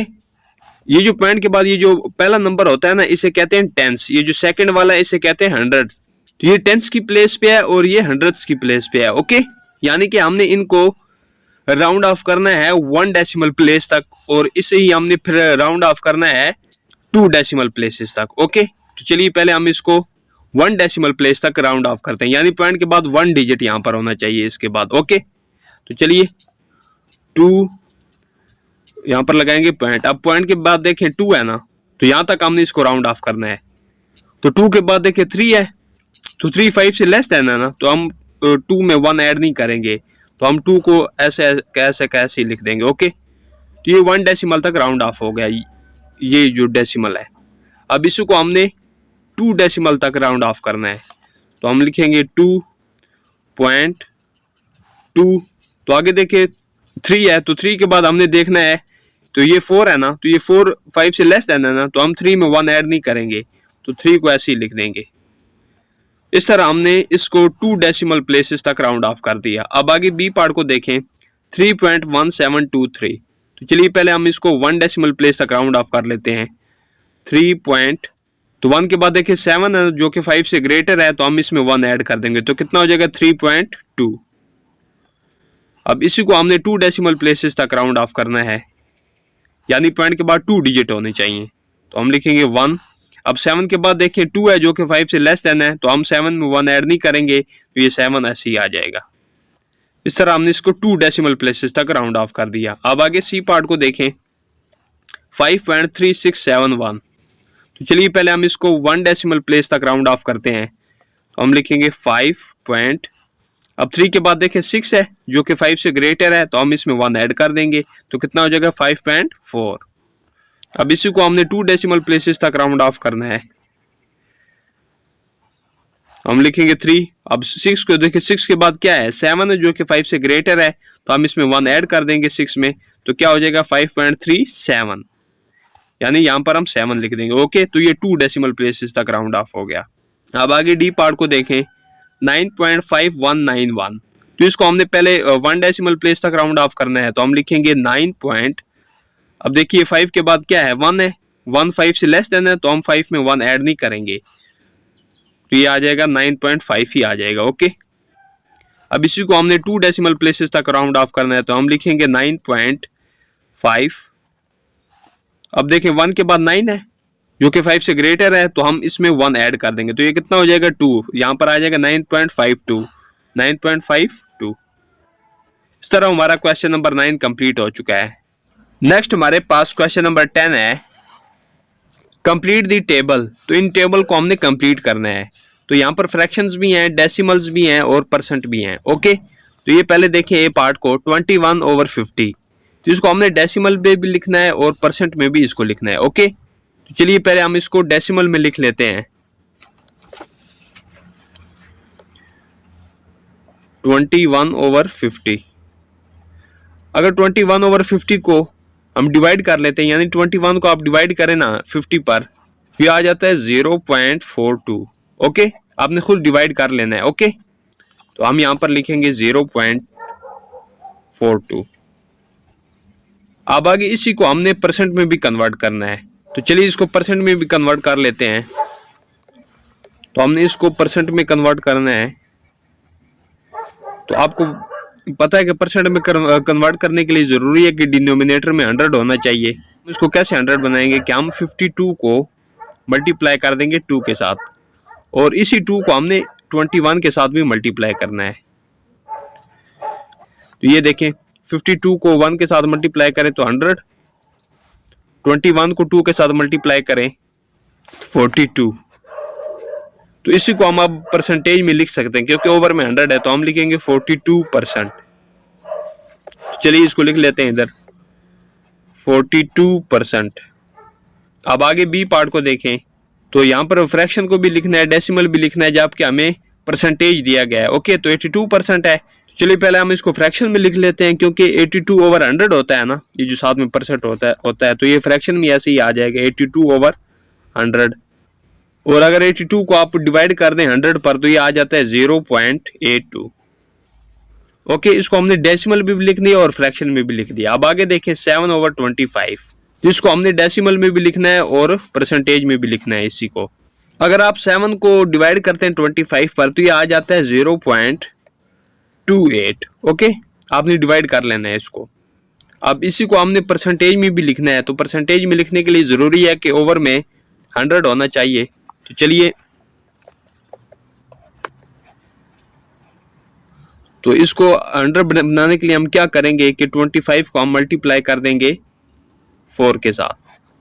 ये जो पॉइंट के बाद ये जो पहला नंबर होता है ना इसे कहते हैं टेंस, ये जो सेकंड वाला है इसे कहते हैं हंड्रेड। तो ये टेंस की प्लेस पे है और ये हंड्रेड्स की प्लेस पे है। ओके, यानी कि हमने इनको राउंड ऑफ करना है 1 डेसिमल प्लेस तक और इसे ही हमने फिर राउंड ऑफ करना है 2 डेसिमल प्लेसेस तक। ओके, तो चलिए पहले हम इसको 1 डेसिमल प्लेस तक राउंड ऑफ करते हैं, यानी पॉइंट के बाद 1 डिजिट यहाँ पर होना चाहिए इसके बाद। ओके, तो चलिए 2 यहाँ पर लगाएंगे पॉइंट। अब पॉइंट के बाद देखें 2 है ना, तो यहाँ तक हमने इसको राउंड ऑफ करना है। तो 2 के बाद देखें 3 है, तो 3 5 से लेस देन है ना, तो हम 2 में 1 ऐड नहीं करेंगे, तो हम 2 को ऐसे कैसे ही लिख देंगे। ओके, तो ये 1 डेसिमल तक राउंड ऑफ हो गया, ये जो डेसिमल है। अब इसको हमने 2 डेसिमल तक राउंड ऑफ करना है, तो हम लिखेंगे 2.2। तो आगे देखिए 3 है, तो 3 के बाद हमने देखना है, तो ये 4 है ना, तो ये 4 5 से लेस देन है ना, तो हम 3 में 1 ऐड नहीं करेंगे, तो 3 को ऐसे ही लिख देंगे। इस तरह हमने इसको 2 डेसिमल प्लेसेस तक राउंड ऑफ कर दिया। अब आगे बी पार्ट को देखें 3.1723। तो चलिए पहले हम इसको 1 डेसिमल प्लेस तक राउंड ऑफ कर लेते हैं। 3. तो 1 के बाद देखिए 7 है जो कि 5 से ग्रेटर है, तो हम इसमें 1 ऐड कर देंगे, तो कितना हो जाएगा 3.2। अब इसी को हमने 2 डेसिमल प्लेसेस तक राउंड ऑफ करना है, यानी पॉइंट के बाद 2 डिजिट होने चाहिए, तो हम लिखेंगे 1। अब 7 के बाद देखें 2 है जो कि 5 से लेस देन है, तो हम 7 में 1 ऐड नहीं करेंगे, तो ये 7 ऐसे ही आ जाएगा। इस तरह हमने इसको 2 डेसिमल प्लेसेस तक राउंड ऑफ कर दिया। अब आगे सी पार्ट को देखें 5.3671। तो चलिए पहले हम इसको 1 डेसिमल प्लेस तक राउंड ऑफ करते हैं, तो हम लिखेंगे 5. अब 3 के बाद देखें 6 है जो कि 5 से ग्रेटर है, तो हम इसमें 1 ऐड कर देंगे, तो कितना हो जाएगा 5.4। अब इसी को हमने 2 डेसिमल प्लेसेस तक राउंड ऑफ करना है, हम लिखेंगे 3। अब 6 को देखिए 6 के बाद क्या है 7 है जो कि 5 से ग्रेटर है, तो हम इसमें 1 ऐड कर देंगे 6 में, तो क्या हो जाएगा 5.37, यानी यहाँ पर हम 7 लिख देंगे। ओके, तो ये 2 डेसिमल प्लेसेस तक राउंड ऑफ हो गया। अब आगे डी पार्ट को देखें 9.5191। तो इसको हमने पहले 1 डेसिमल प्लेस तक राउंड ऑफ करना है, तो हम लिखेंगे 9. अब देखिए 5 के बाद क्या है 1 है, 1 5 से लेस देन है, तो हम 5 में 1 ऐड नहीं करेंगे, तो ये आ जाएगा 9.5 ही आ जाएगा। ओके, अब इसी को हमने 2 डेसिमल प्लेसेस तक राउंड ऑफ करना है, तो हम लिखेंगे 9.5। अब देखें 1 के बाद 9 है जो कि 5 से ग्रेटर है, तो हम इसमें 1 ऐड कर देंगे, तो ये कितना हो जाएगा 2, यहाँ पर आ जाएगा 9.52। इस तरह हमारा क्वेश्चन नंबर 9 कंप्लीट हो चुका है। नेक्स्ट हमारे पास क्वेश्चन नंबर 10 है, कंप्लीट दी टेबल। तो इन टेबल को हमने कंप्लीट करना है। तो यहाँ पर फ्रैक्शंस भी हैं, डेसिमल्स भी हैं और परसेंट भी हैं। ओके, तो ये पहले देखें ए पार्ट को, 21/50। तो इसको हमने डेसिमल में भी लिखना है और परसेंट में भी इसको लिखना है। ओके, तो चलिए पहले हम इसको डेसिमल में लिख लेते हैं। 21/50। अगर 21/50 को हम डिवाइड कर लेते हैं, यानी 21 को आप डिवाइड करें ना 50 पर, ये आ जाता है 0.42। ओके, आपने खुद डिवाइड कर लेना है। ओके, तो हम यहां पर लिखेंगे 0.42। अब आगे इसी को हमने परसेंट में भी कन्वर्ट करना है। तो चलिए इसको परसेंट में भी कन्वर्ट कर लेते हैं। तो हमने इसको परसेंट में कन्वर्ट करना है। तो आपको पता है कि परसेंट में कन्वर्ट करने के लिए जरूरी है कि डिनोमिनेटर में 100 होना चाहिए। इसको कैसे 100 बनाएंगे कि हम 52 को मल्टीप्लाई कर देंगे 2 के साथ, और इसी 2 को हमने 21 के साथ भी मल्टीप्लाई करना है। तो ये देखें, 52 को 1 के साथ मल्टीप्लाई करें तो 100, 21 को 2 के साथ मल्टीप्लाई करें 42। तो इसी को हम अब परसेंटेज में लिख सकते हैं, क्योंकि ओवर में 100 है तो हम लिखेंगे 42%। चलिए इसको लिख लेते हैं इधर 42%। अब आगे बी पार्ट को देखें, तो यहाँ पर फ्रैक्शन को भी लिखना है, डेसिमल भी लिखना है, जबकि हमें परसेंटेज दिया गया है। ओके, तो 82% है। चलिए पहले हम इसको फ्रैक्शन में लिख लेते हैं, क्योंकि 82/100 होता है ना, ये जो साथ में परसेंट होता है तो ये फ्रैक्शन में ऐसे ही आ जाएगा 82/100। और अगर 82 को आप डिवाइड कर दें 100 पर तो ये आ जाता है 0.82। ओके, इसको हमने डेसिमल भी लिख दिया और फ्रैक्शन में भी लिख दिया। अब आगे देखें 7/25, जिसको हमने डेसिमल में भी लिखना है और परसेंटेज में भी लिखना है इसी को। अगर आप 7 को डिवाइड करते हैं 25 पर तो ये आ जाता है 0.28। ओके, आपने डिवाइड कर लेना है इसको। अब इसी को हमने परसेंटेज में भी लिखना है, तो परसेंटेज में लिखने के लिए जरूरी है कि ओवर में 100 होना चाहिए। तो चलिए, तो इसको 100 बनाने के लिए हम क्या करेंगे कि 25 को हम मल्टीप्लाई कर देंगे 4 के साथ,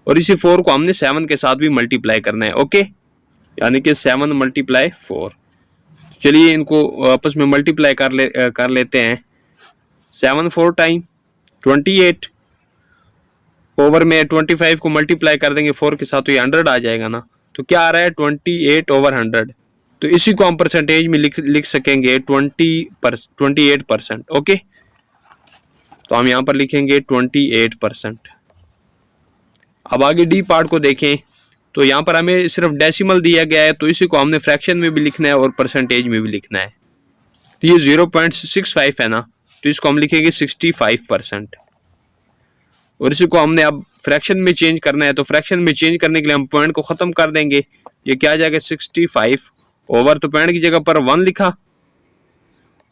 और इसी 4 को हमने 7 के साथ भी मल्टीप्लाई करना है। ओके, यानी कि 7 × 4। चलिए इनको आपस में मल्टीप्लाई कर लेते हैं। 7 4 टाइम 28, ओवर में 25 को मल्टीप्लाई कर देंगे 4 के साथ तो ये 100 आ जाएगा ना। तो क्या आ रहा है 28/100। तो इसी को हम परसेंटेज में लिख सकेंगे 28%। ओके, तो हम यहाँ पर लिखेंगे 28%। अब आगे डी पार्ट को देखें, तो यहाँ पर हमें सिर्फ डेसिमल दिया गया है, तो इसी को हमने फ्रैक्शन में भी लिखना है और परसेंटेज में भी लिखना है। तो ये 0.65 है ना, तो इसको हम लिखेंगे 65%। और इसी को हमने अब फ्रैक्शन में चेंज करना है, तो फ्रैक्शन में चेंज करने के लिए हम पॉइंट को खत्म कर देंगे। ये क्या आ जाएगा 65 ओवर, तो पॉइंट की जगह पर 1 लिखा,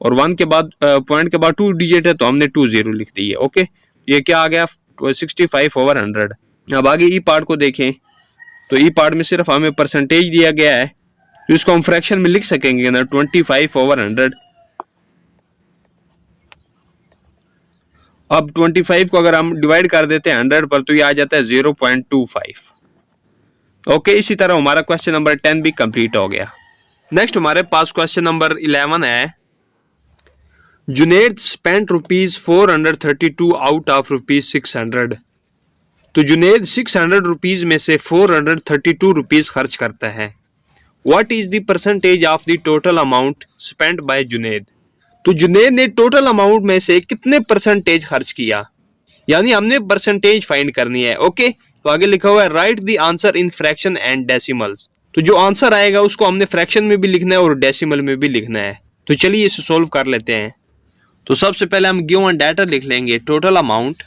और 1 के बाद पॉइंट के बाद 2 डिजिट है तो हमने 20 लिख दी है। ओके, ये क्या आ गया 65/100। अब आगे ई पार्ट को देखें, तो ई पार्ट में सिर्फ हमें परसेंटेज दिया गया है, तो इसको हम फ्रैक्शन में लिख सकेंगे ना 25/100। अब 25 को अगर हम डिवाइड कर देते हैं 100 पर तो ये आ जाता है 0.25। ओके, इसी तरह हमारा क्वेश्चन नंबर 10 भी कंप्लीट हो गया। नेक्स्ट हमारे पास क्वेश्चन नंबर 11 है, जुनेद स्पेंट ₹432 आउट ऑफ ₹600। तो जुनेद 600 रुपीज में से 432 रुपीज खर्च करता है। What is the percentage of the total amount spent by Junaid. तो जुनेद ने टोटल अमाउंट में से कितने परसेंटेज खर्च किया, यानी हमने परसेंटेज फाइंड करनी है। ओके, तो आगे लिखा हुआ है right the answer in fraction and decimals. तो जो आंसर आएगा उसको हमने फ्रैक्शन में भी लिखना है और डेसिमल में भी लिखना है। तो चलिए इसे सोल्व कर लेते हैं। तो सबसे पहले हम गिवन डाटा लिख लेंगे, टोटल अमाउंट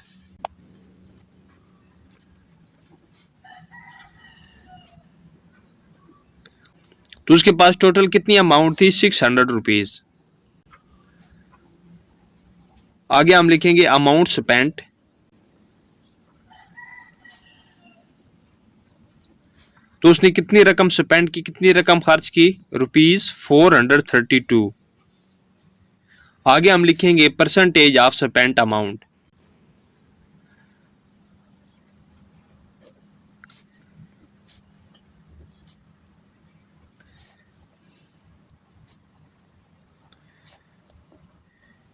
तो उसके पास टोटल कितनी अमाउंट थी 600 रुपीज। आगे हम लिखेंगे अमाउंट स्पेंट, तो उसने कितनी रकम स्पेंड की, कितनी रकम खर्च की, ₹432। आगे हम लिखेंगे परसेंटेज ऑफ स्पेंट अमाउंट,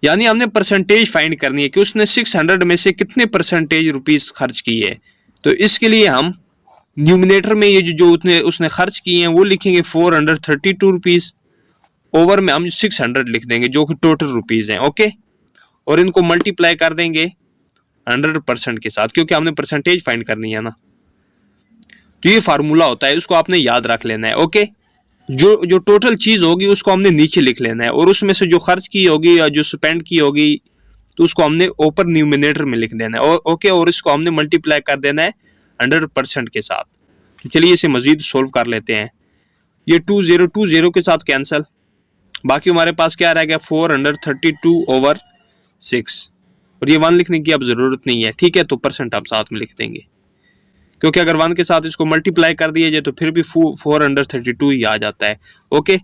यानी हमने परसेंटेज फाइंड करनी है कि उसने 600 में से कितने परसेंटेज रुपीस खर्च किए है। तो इसके लिए हम न्यूमिनेटर में ये जो उसने खर्च किए हैं वो लिखेंगे 432 रुपीज, ओवर में हम 600 लिख देंगे जो कि टोटल रुपीज हैं। ओके, और इनको मल्टीप्लाई कर देंगे 100% के साथ, क्योंकि हमने परसेंटेज फाइंड करनी है ना। तो ये फार्मूला होता है, उसको आपने याद रख लेना है। ओके, जो जो टोटल चीज होगी उसको हमने नीचे लिख लेना है, और उसमें से जो खर्च की होगी या जो स्पेंड की होगी तो उसको हमने ऊपर न्यूमिनेटर में लिख देना है। और ओके, और इसको हमने मल्टीप्लाई कर देना है 100% के साथ। तो चलिए इसे मजीद सोल्व कर लेते हैं। ये 20 के साथ कैंसिल, बाकी हमारे पास क्या रह गया 432/6, और ये 1 लिखने की अब जरूरत नहीं है। ठीक है, तो परसेंट आप साथ में लिख देंगे, क्योंकि अगर 1 के साथ इसको मल्टीप्लाई कर दिया जाए तो फिर भी 432 ही आ जाता है। ओके,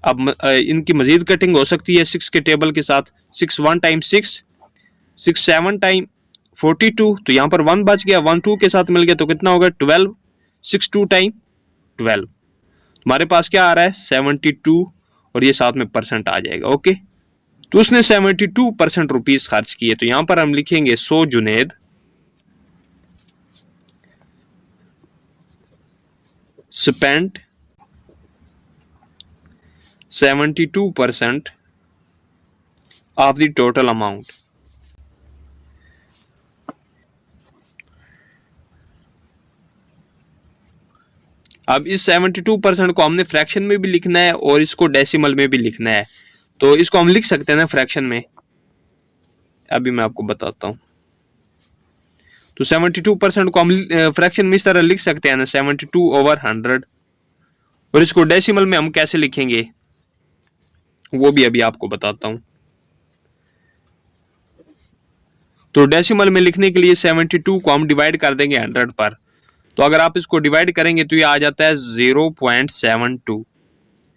अब इनकी मजीद कटिंग हो सकती है 6 के टेबल के साथ। 6 1 टाइम 6, 6 7 टाइम 42, तो यहाँ पर 1 बच गया, 1 2 के साथ मिल गया तो कितना होगा 12, 6 2 टाइम 12, हमारे पास क्या आ रहा है 72, और ये साथ में परसेंट आ जाएगा। ओके, तो उसने 72% रुपीज खर्च किए, तो यहां पर हम लिखेंगे so Junaid spent 72% of the total amount. अब इस 72% को हमने फ्रैक्शन में भी लिखना है और इसको डेसिमल में भी लिखना है। तो इसको हम लिख सकते हैं ना फ्रैक्शन में, अभी मैं आपको बताता हूं। तो 72% को हम फ्रैक्शन में इस तरह लिख सकते हैं ना, 72/100, और इसको डेसिमल में हम कैसे लिखेंगे वो भी अभी आपको बताता हूं। तो डेसिमल में लिखने के लिए 72 को हम डिवाइड कर देंगे 100 पर, तो अगर आप इसको डिवाइड करेंगे तो ये आ जाता है 0.72।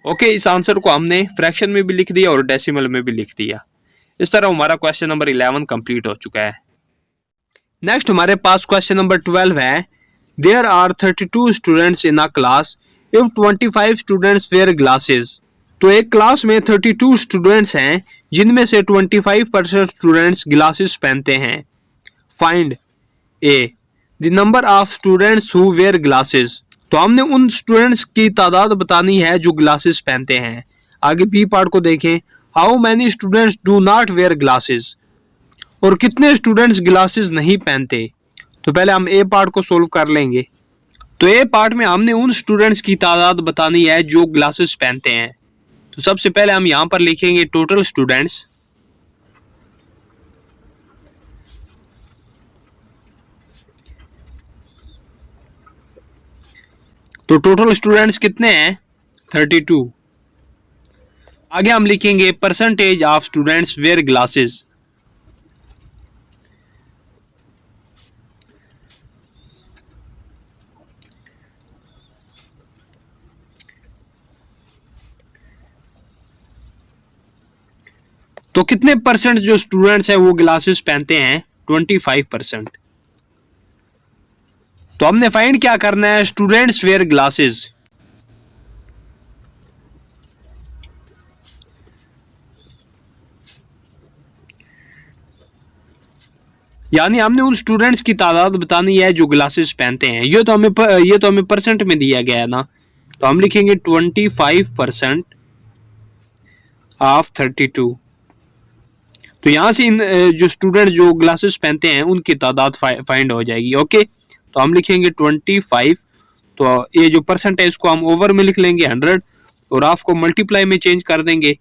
ओके, इस आंसर को हमने फ्रैक्शन में भी लिख दिया और डेसिमल में भी लिख दिया। इस तरह हमारा क्वेश्चन नंबर 11 कंप्लीट हो चुका है। नेक्स्ट हमारे पास क्वेश्चन नंबर 12 है, there are 32 students in a class if 25 students wear glasses. तो एक क्लास में 32 स्टूडेंट्स हैं जिनमें से 25% स्टूडेंट्स ग्लासेस पहनते हैं। Find A the number of students who where glasses. तो हमने उन स्टूडेंट्स की तादाद बतानी है जो ग्लासेस पहनते हैं। आगे बी पार्ट को देखें, how many students do not where glasses, और कितने स्टूडेंट्स ग्लासेस नहीं पहनते। तो पहले हम ए पार्ट को सोल्व कर लेंगे। तो ए पार्ट में हमने उन स्टूडेंट्स की तादाद बतानी है जो ग्लासेस पहनते हैं। तो सबसे पहले हम यहां पर लिखेंगे टोटल स्टूडेंट्स, तो टोटल स्टूडेंट्स कितने हैं 32। आगे हम लिखेंगे percentage of students wear glasses, तो कितने परसेंट जो स्टूडेंट्स है वो ग्लासेस पहनते हैं 25%। तो हमने फाइंड क्या करना है, स्टूडेंट्स वेयर ग्लासेस, यानी हमने उन स्टूडेंट्स की तादाद बतानी है जो ग्लासेस पहनते हैं। ये तो हमें परसेंट में दिया गया है ना, तो हम लिखेंगे 25% ऑफ 32। तो यहां से इन जो स्टूडेंट जो ग्लासेस पहनते हैं उनकी तादाद फाइंड हो जाएगी। ओके, तो हम लिखेंगे 25, तो ये जो परसेंट है इसको हम ओवर में लिख लेंगे 100, और हाफ को मल्टीप्लाई में चेंज कर देंगे,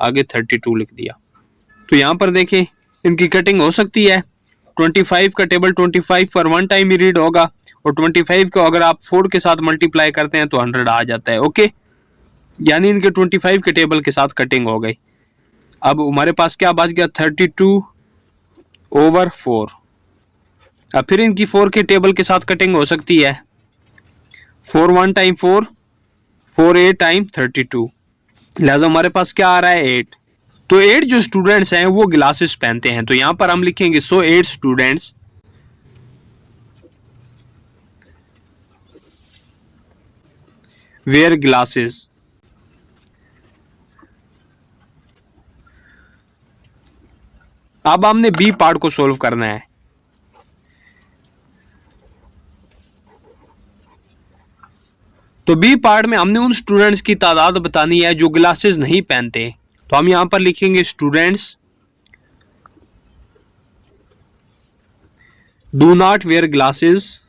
आगे 32 लिख दिया। तो यहाँ पर देखें इनकी कटिंग हो सकती है। 25 का टेबल 25 पर 1 टाइम ही रीड होगा, और 25 को अगर आप 4 के साथ मल्टीप्लाई करते हैं तो 100 आ जाता है। ओके, यानी इनके 25 के टेबल के साथ कटिंग हो गई। अब हमारे पास क्या बच गया 32/4। अब फिर इनकी 4 के टेबल के साथ कटिंग हो सकती है। 4 1 टाइम 4, 4 8 टाइम 32, लिहाजा हमारे पास क्या आ रहा है 8। तो 8 जो स्टूडेंट्स हैं वो ग्लासेस पहनते हैं, तो यहां पर हम लिखेंगे सो 8 स्टूडेंट्स वेयर ग्लासेस। अब हमने बी पार्ट को सोल्व करना है। तो बी पार्ट में हमने उन स्टूडेंट्स की तादाद बतानी है जो ग्लासेस नहीं पहनते। तो हम यहां पर लिखेंगे students do not where glasses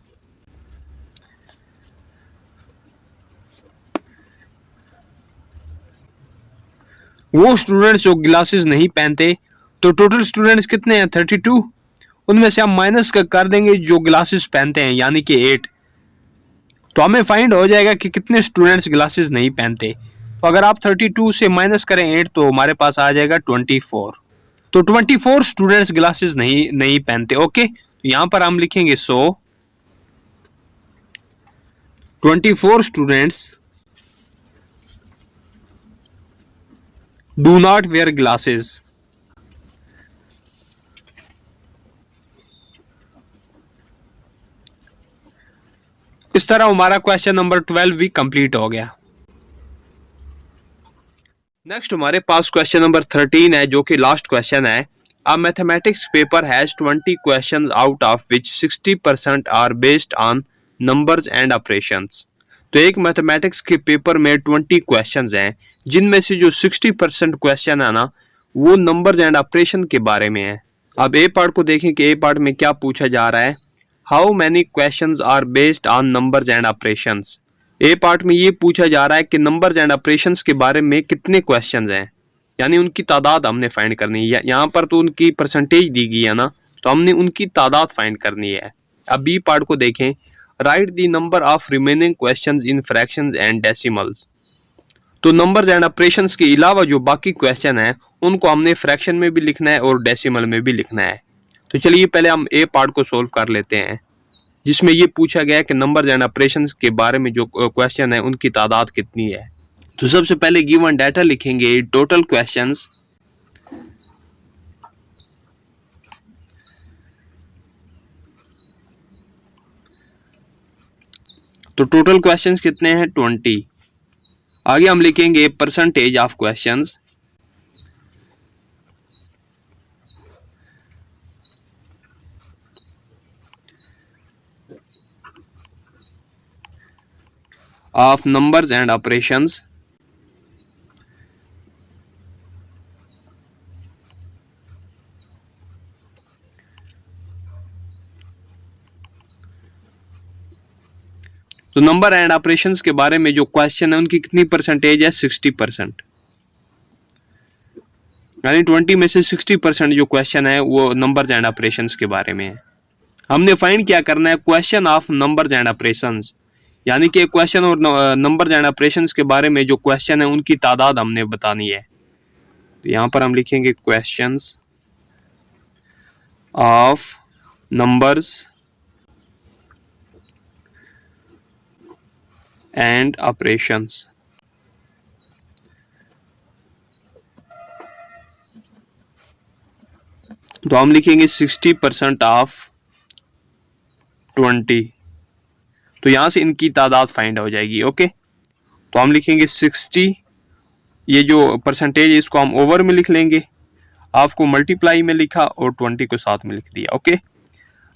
वो स्टूडेंट्स जो ग्लासेस नहीं पहनते। तो टोटल स्टूडेंट्स कितने हैं 32, उनमें से हम माइनस कर देंगे जो ग्लासेस पहनते हैं यानी कि 8। तो हमें फाइंड हो जाएगा कि कितने स्टूडेंट्स ग्लासेस नहीं पहनते। तो अगर आप 32 से माइनस करें 8 तो हमारे पास आ जाएगा 24। तो 24 स्टूडेंट्स ग्लासेस नहीं पहनते। ओके, तो यहां पर हम लिखेंगे सो 24 students do not where glasses. इस तरह हमारा क्वेश्चन नंबर 12 भी कंप्लीट हो गया। नेक्स्ट हमारे पास क्वेश्चन नंबर 13 है जो कि लास्ट क्वेश्चन है। A mathematics paper has 20 questions out of which 60% are based on numbers and operations. तो एक मैथमेटिक्स के पेपर में 20 क्वेश्चंस हैं जिनमें से जो 60% क्वेश्चन है ना वो नंबर्स एंड ऑपरेशन के बारे में है। अब ए पार्ट को देखें कि ए पार्ट में क्या पूछा जा रहा है। How many questions are based on numbers and operations. A part में ये पूछा जा रहा है कि नंबर्स एंड ऑपरेशंस के बारे में कितने क्वेश्चंस हैं, यानी उनकी तादाद हमने फाइंड करनी है। यहाँ पर तो उनकी परसेंटेज दी गई है ना, तो हमने उनकी तादाद फाइंड करनी है। अब बी पार्ट को देखें। Right the number of remaining questions in fractions and decimals. तो नंबर्स एंड ऑपरेशंस के अलावा जो बाकी क्वेश्चन है उनको हमने फ्रैक्शन में भी लिखना है और डेसिमल में भी लिखना है। तो चलिए पहले हम ए पार्ट को सोल्व कर लेते हैं जिसमें ये पूछा गया है कि नंबर्स एंड ऑपरेशंस के बारे में जो क्वेश्चन है उनकी तादाद कितनी है। तो सबसे पहले गिवन डाटा लिखेंगे टोटल क्वेश्चंस तो टोटल क्वेश्चंस कितने हैं 20। आगे हम लिखेंगे percentage of questions of numbers and operations तो नंबर एंड ऑपरेशंस के बारे में जो क्वेश्चन है उनकी कितनी परसेंटेज है 60%, यानी 20 में से 60% जो क्वेश्चन है वो नंबर्स एंड ऑपरेशंस के बारे में है। हमने फाइंड क्या करना है question of numbers and operations, यानी कि क्वेश्चन और नंबर्स एंड ऑपरेशंस के बारे में जो क्वेश्चन है उनकी तादाद हमने बतानी है। तो यहां पर हम लिखेंगे questions of numbers and operations. तो हम लिखेंगे 60% ऑफ 20। तो यहां से इनकी तादाद फाइंड हो जाएगी। ओके, तो हम लिखेंगे 60, ये जो परसेंटेज है इसको हम ओवर में लिख लेंगे, हाफ को मल्टीप्लाई में लिखा और 20 को साथ में लिख दिया। ओके,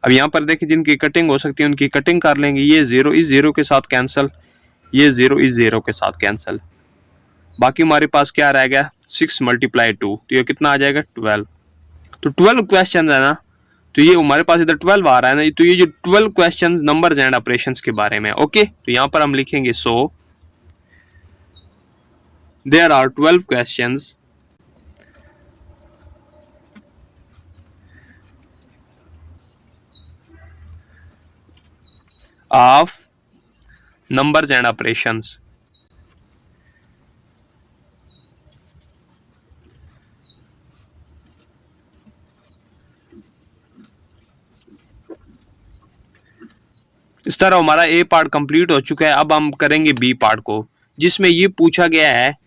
अब यहाँ पर देखिए जिनकी कटिंग हो सकती है उनकी कटिंग कर लेंगे। ये 0 इस 0 के साथ कैंसिल, ये 0 इस 0 के साथ कैंसिल। बाकी हमारे पास क्या रह गया 6 × 2, तो ये कितना आ जाएगा 12। तो 12 क्वेश्चन है ना, तो ये हमारे पास इधर 12 आ रहा है ना, तो ये जो 12 क्वेश्चंस नंबर्स एंड ऑपरेशंस के बारे में। ओके, तो यहाँ पर हम लिखेंगे so there are 12 questions of numbers and operations. इस तरह हमारा ए पार्ट कंप्लीट हो चुका है। अब हम करेंगे बी पार्ट को, जिसमें ये पूछा गया है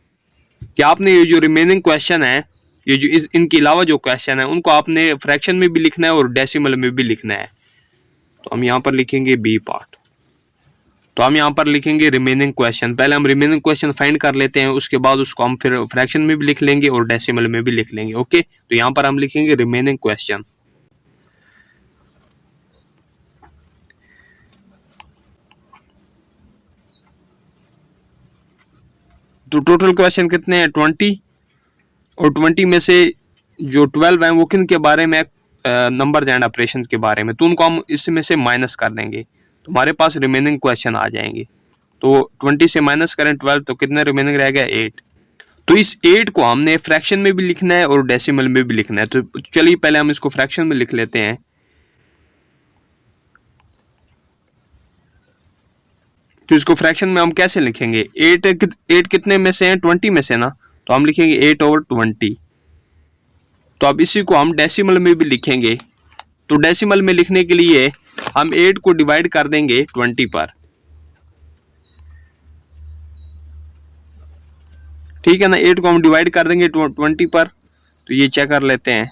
कि आपने ये जो रिमेनिंग क्वेश्चन है, ये जो इनके अलावा जो क्वेश्चन है उनको आपने फ्रैक्शन में भी लिखना है और डेसिमल में भी लिखना है। तो हम यहाँ पर लिखेंगे बी पार्ट। तो हम यहाँ पर लिखेंगे रिमेनिंग क्वेश्चन। पहले हम रिमेनिंग क्वेश्चन फाइंड कर लेते हैं, उसके बाद उसको हम फिर फ्रैक्शन में भी लिख लेंगे और डेसिमल में भी लिख लेंगे। ओके, तो यहाँ पर हम लिखेंगे रिमेनिंग क्वेश्चन। तो टोटल क्वेश्चन कितने हैं? 20, और 20 में से जो 12 हैं वो किन के बारे में? नंबर्स एंड ऑपरेशंस के बारे में। तो उनको हम इसमें से माइनस कर देंगे तो हमारे पास रिमेनिंग क्वेश्चन आ जाएंगे। तो 20 से माइनस करें 12 तो कितने रिमेनिंग रह गया? 8। तो इस 8 को हमने फ्रैक्शन में भी लिखना है और डेसिमल में भी लिखना है। तो चलिए पहले हम इसको फ्रैक्शन में लिख लेते हैं। तो इसको फ्रैक्शन में हम कैसे लिखेंगे? 8 कितने में से हैं? 20 में से ना, तो हम लिखेंगे 8/20। तो अब इसी को हम डेसिमल में भी लिखेंगे। तो डेसिमल में लिखने के लिए हम 8 को डिवाइड कर देंगे 20 पर। ठीक है ना, 8 को हम डिवाइड कर देंगे 20 पर। तो ये चेक कर लेते हैं।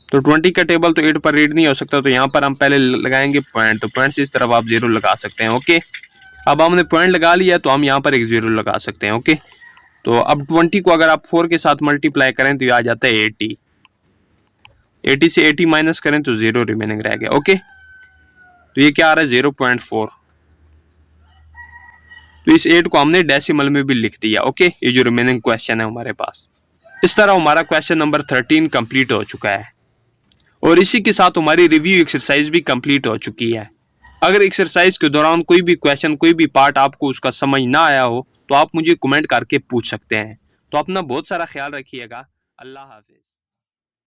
तो 20 का टेबल तो 8 पर रीड नहीं हो सकता, तो यहाँ पर हम पहले लगाएंगे पॉइंट। तो पॉइंट से इस तरफ आप 0 लगा सकते हैं। ओके, अब हमने पॉइंट लगा लिया तो हम यहाँ पर एक 0 लगा सकते हैं। ओके, तो अब 20 को अगर आप 4 के साथ मल्टीप्लाई करें तो ये आ जाता है 80। 80 से 80 माइनस करें तो 0 रिमेनिंग रह गया। ओके, तो ये क्या आ रहा है? 0.4। तो इस 8 को हमने डेसिमल में भी लिख दिया। ओके, ये जो रिमेनिंग क्वेश्चन है हमारे पास। इस तरह हमारा क्वेश्चन नंबर 13 कंप्लीट हो चुका है और इसी के साथ हमारी रिव्यू एक्सरसाइज भी कंप्लीट हो चुकी है। अगर एक्सरसाइज के दौरान कोई भी क्वेश्चन, कोई भी पार्ट आपको उसका समझ ना आया हो तो आप मुझे कमेंट करके पूछ सकते हैं। तो अपना बहुत सारा ख्याल रखिएगा। अल्लाह हाफिज।